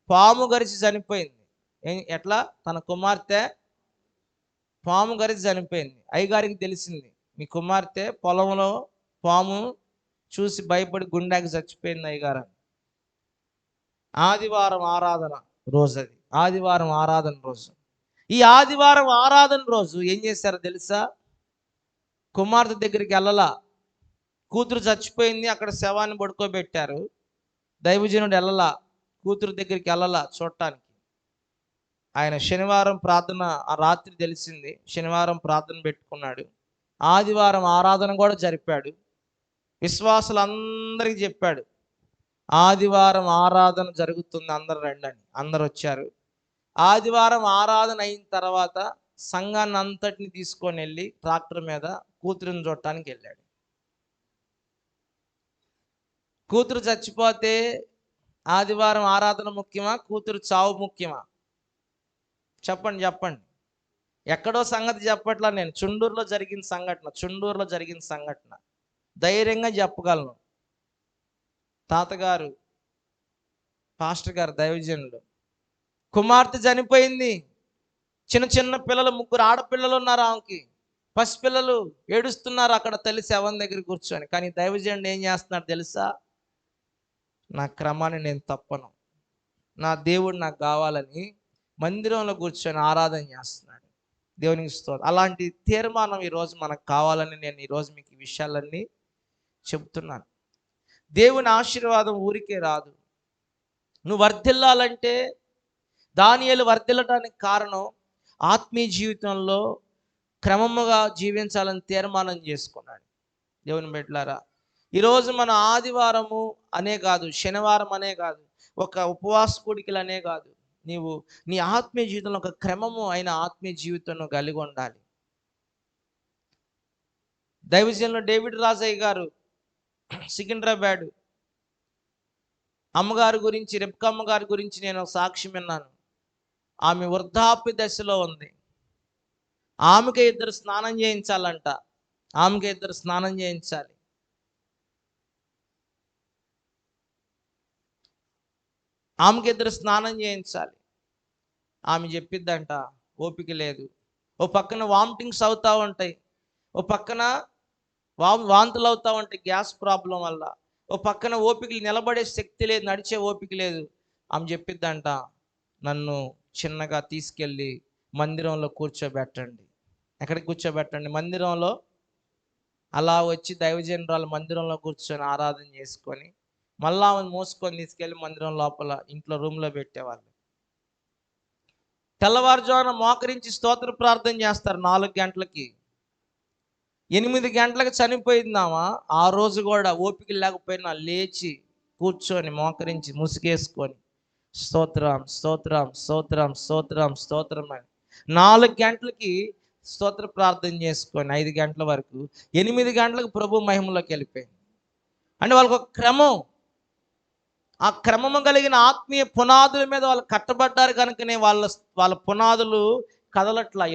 పాము గరిచి చనిపోయింది. ఎట్లా? తన కుమార్తె పాము గరిచి చనిపోయింది. అయ్యగారికి తెలిసింది, మీ కుమార్తె పొలంలో పాము చూసి భయపడి గుండెకి చచ్చిపోయింది అయ్యగారు. ఆదివారం ఆరాధన రోజు అది, ఆదివారం ఆరాధన రోజు. ఈ ఆదివారం ఆరాధన రోజు ఏం చేశారో తెలుసా? కుమార్తె దగ్గరికి వెళ్ళలా. కూతురు చచ్చిపోయింది, అక్కడ శవాన్ని పడుకోబెట్టారు. దైవజనుడు వెళ్ళలా, కూతురు దగ్గరికి వెళ్ళలా చూడటానికి. ఆయన శనివారం ప్రార్థన, ఆ రాత్రి తెలిసింది, శనివారం ప్రార్థన పెట్టుకున్నాడు. ఆదివారం ఆరాధన కూడా జరిపాడు. విశ్వాసులందరికీ చెప్పాడు, ఆదివారం ఆరాధన జరుగుతుంది, అందరు రండి అని. అందరు వచ్చారు. ఆదివారం ఆరాధన అయిన తర్వాత సంఘాన్ని అంతటిని తీసుకొని వెళ్ళి ట్రాక్టర్ మీద కూతురుని చూడటానికి వెళ్ళాడు. కూతురు చచ్చిపోతే ఆదివారం ఆరాధన ముఖ్యమా, కూతురు చావు ముఖ్యమా? చెప్పండి చెప్పండి. ఎక్కడో సంగతి చెప్పట్లా నేను, చుండూరులో జరిగిన సంఘటన ధైర్యంగా చెప్పగలను. తాతగారు, పాస్టర్ గారు, దైవజనులు, కుమార్తె చనిపోయింది. చిన్న చిన్న పిల్లలు, 3 ఆడపిల్లలు ఉన్నారు ఆమెకి. పసిపిల్లలు ఏడుస్తున్నారు అక్కడ తల్లి శవం దగ్గర కూర్చొని. కానీ దైవజనుడు ఏం చేస్తున్నాడు తెలుసా? నా క్రమాన్ని నేను తప్పను, నా దేవుడు నాకు కావాలని మందిరంలో కూర్చొని ఆరాధన చేస్తున్నాడు. దేవునికి స్తోత్రం. అలాంటి తీర్మానం ఈరోజు మనకు కావాలని నేను ఈరోజు మీకు ఈ విషయాలన్నీ చెబుతున్నాను. దేవుని ఆశీర్వాదం ఊరికే రాదు. నువ్వు వర్ధిల్లాలంటే, దానియేలు వర్ధిల్లడానికి కారణం ఆత్మీయ జీవితంలో క్రమముగా జీవించాలని తీర్మానం చేసుకున్నాడు. దేవుని బిడ్డలారా, ఈరోజు మన ఆదివారము అనే కాదు, శనివారం అనే కాదు, ఒక ఉపవాస కూడికలు అనే కాదు, నీవు నీ ఆత్మీయ జీవితంలో ఒక క్రమము అయిన ఆత్మీయ జీవితం కలిగి ఉండాలి. దైవజనులు డేవిడ్ రాజయ్య గారు, సికింద్రాబాద్, అమ్మగారి గురించి, రెబ్కా అమ్మగారి గురించి నేను సాక్ష్యం విన్నాను. ఆమె వృద్ధాప్య దశలో ఉంది. ఆమెకి 2 స్నానం చేయించాలంట. ఆమెకి 2 స్నానం చేయించాలి. ఆమెకి 2 స్నానం చేయించాలి. ఆమె చెప్పిద్దంట, ఓపిక లేదు. ఓ పక్కన వామిటింగ్స్ అవుతూ ఉంటాయి, ఓ పక్కన వాంతులు అవుతూ ఉంటాయి గ్యాస్ ప్రాబ్లం వల్ల, ఓ పక్కన ఓపికలు, నిలబడే శక్తి లేదు, నడిచే ఓపిక లేదు. ఆమె చెప్పిద్దంట, నన్ను చిన్నగా తీసుకెళ్ళి మందిరంలో కూర్చోబెట్టండి. ఎక్కడికి కూర్చోబెట్టండి? మందిరంలో. అలా వచ్చి దైవజనురాలు మందిరంలో కూర్చొని ఆరాధన చేసుకొని మళ్ళా ఆమెను మోసుకొని తీసుకెళ్ళి మందిరం లోపల ఇంట్లో రూమ్లో పెట్టేవాళ్ళు. తెల్లవారుజామున మోకరించి స్తోత్ర ప్రార్థన చేస్తారు 4 గంటలకి. 8 గంటలకు చనిపోయిందామా, ఆ రోజు కూడా ఓపిక లేకపోయినా లేచి కూర్చొని మోకరించి ముసుగేసుకొని స్తోత్రం స్తోత్రం స్తోత్రం స్తోత్రం స్తోత్రం అని 4 గంటలకి స్తోత్ర ప్రార్థన చేసుకొని 5 గంటల వరకు, 8 గంటలకు ప్రభు మహిమలోకి వెళ్ళిపోయింది. అంటే వాళ్ళకు ఒక క్రమం, ఆ క్రమము కలిగిన ఆత్మీయ పునాదుల మీద వాళ్ళు కట్టబడ్డారు కనుకనే వాళ్ళ పునాదులు కదలట్లా.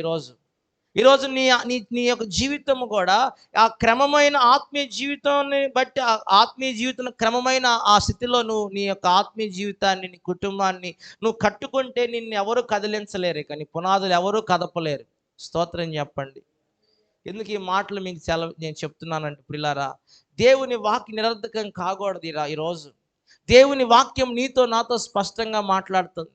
ఈరోజు నీ నీ నీ యొక్క జీవితము కూడా ఆ క్రమమైన ఆత్మీయ జీవితాన్ని బట్టి, ఆ ఆత్మీయ జీవితం క్రమమైన ఆ స్థితిలో నువ్వు నీ యొక్క ఆత్మీయ జీవితాన్ని, నీ కుటుంబాన్ని నువ్వు కట్టుకుంటే నిన్ను ఎవరు కదిలించలేరు, కానీ పునాదులు ఎవరు కదపలేరు. స్తోత్రం చెప్పండి. ఎందుకు ఈ మాటలు మీకు నేను చెప్తున్నానంటే, ప్రియులారా, దేవుని వాక్యం నిరర్ధకం కాకూడదు. ఈరోజు దేవుని వాక్యం నీతో నాతో స్పష్టంగా మాట్లాడుతుంది.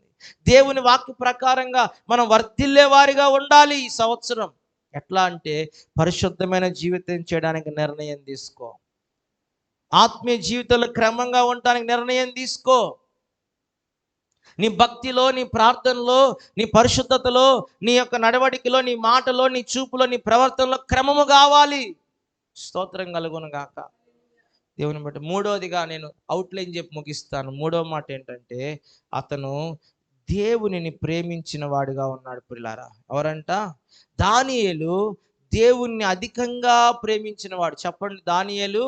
దేవుని వాక్య ప్రకారంగా మనం వర్ధిల్లే వారిగా ఉండాలి ఈ సంవత్సరం. ఎట్లా అంటే, పరిశుద్ధమైన జీవితం చేయడానికి నిర్ణయం తీసుకో. ఆత్మీయ జీవితంలో క్రమంగా ఉండడానికి నిర్ణయం తీసుకో. నీ భక్తిలో, నీ ప్రార్థనలో, నీ పరిశుద్ధతలో, నీ యొక్క నడవడికలో, నీ మాటలో, నీ చూపులో, నీ ప్రవర్తనలో క్రమము కావాలి. స్తోత్రం కలుగును గాక. దేవుని బట్టి మూడోదిగా నేను అవుట్లైన్ చెప్పి ముగిస్తాను. మూడో మాట ఏంటంటే, అతను దేవునిని ప్రేమించిన వాడిగా ఉన్నాడు. ప్రియులారా, ఎవరంట? దానియేలు దేవుణ్ణి అధికంగా ప్రేమించిన వాడు. చెప్పండి, దానియేలు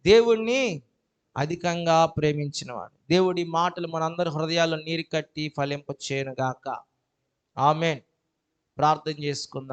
దేవుణ్ణి అధికంగా ప్రేమించినవాడు. దేవుడి మాటలు మనందరి హృదయాల్లో నీరు కట్టి ఫలింప చేయను గాక. ఆమేన్. ప్రార్థన చేసుకుందాం.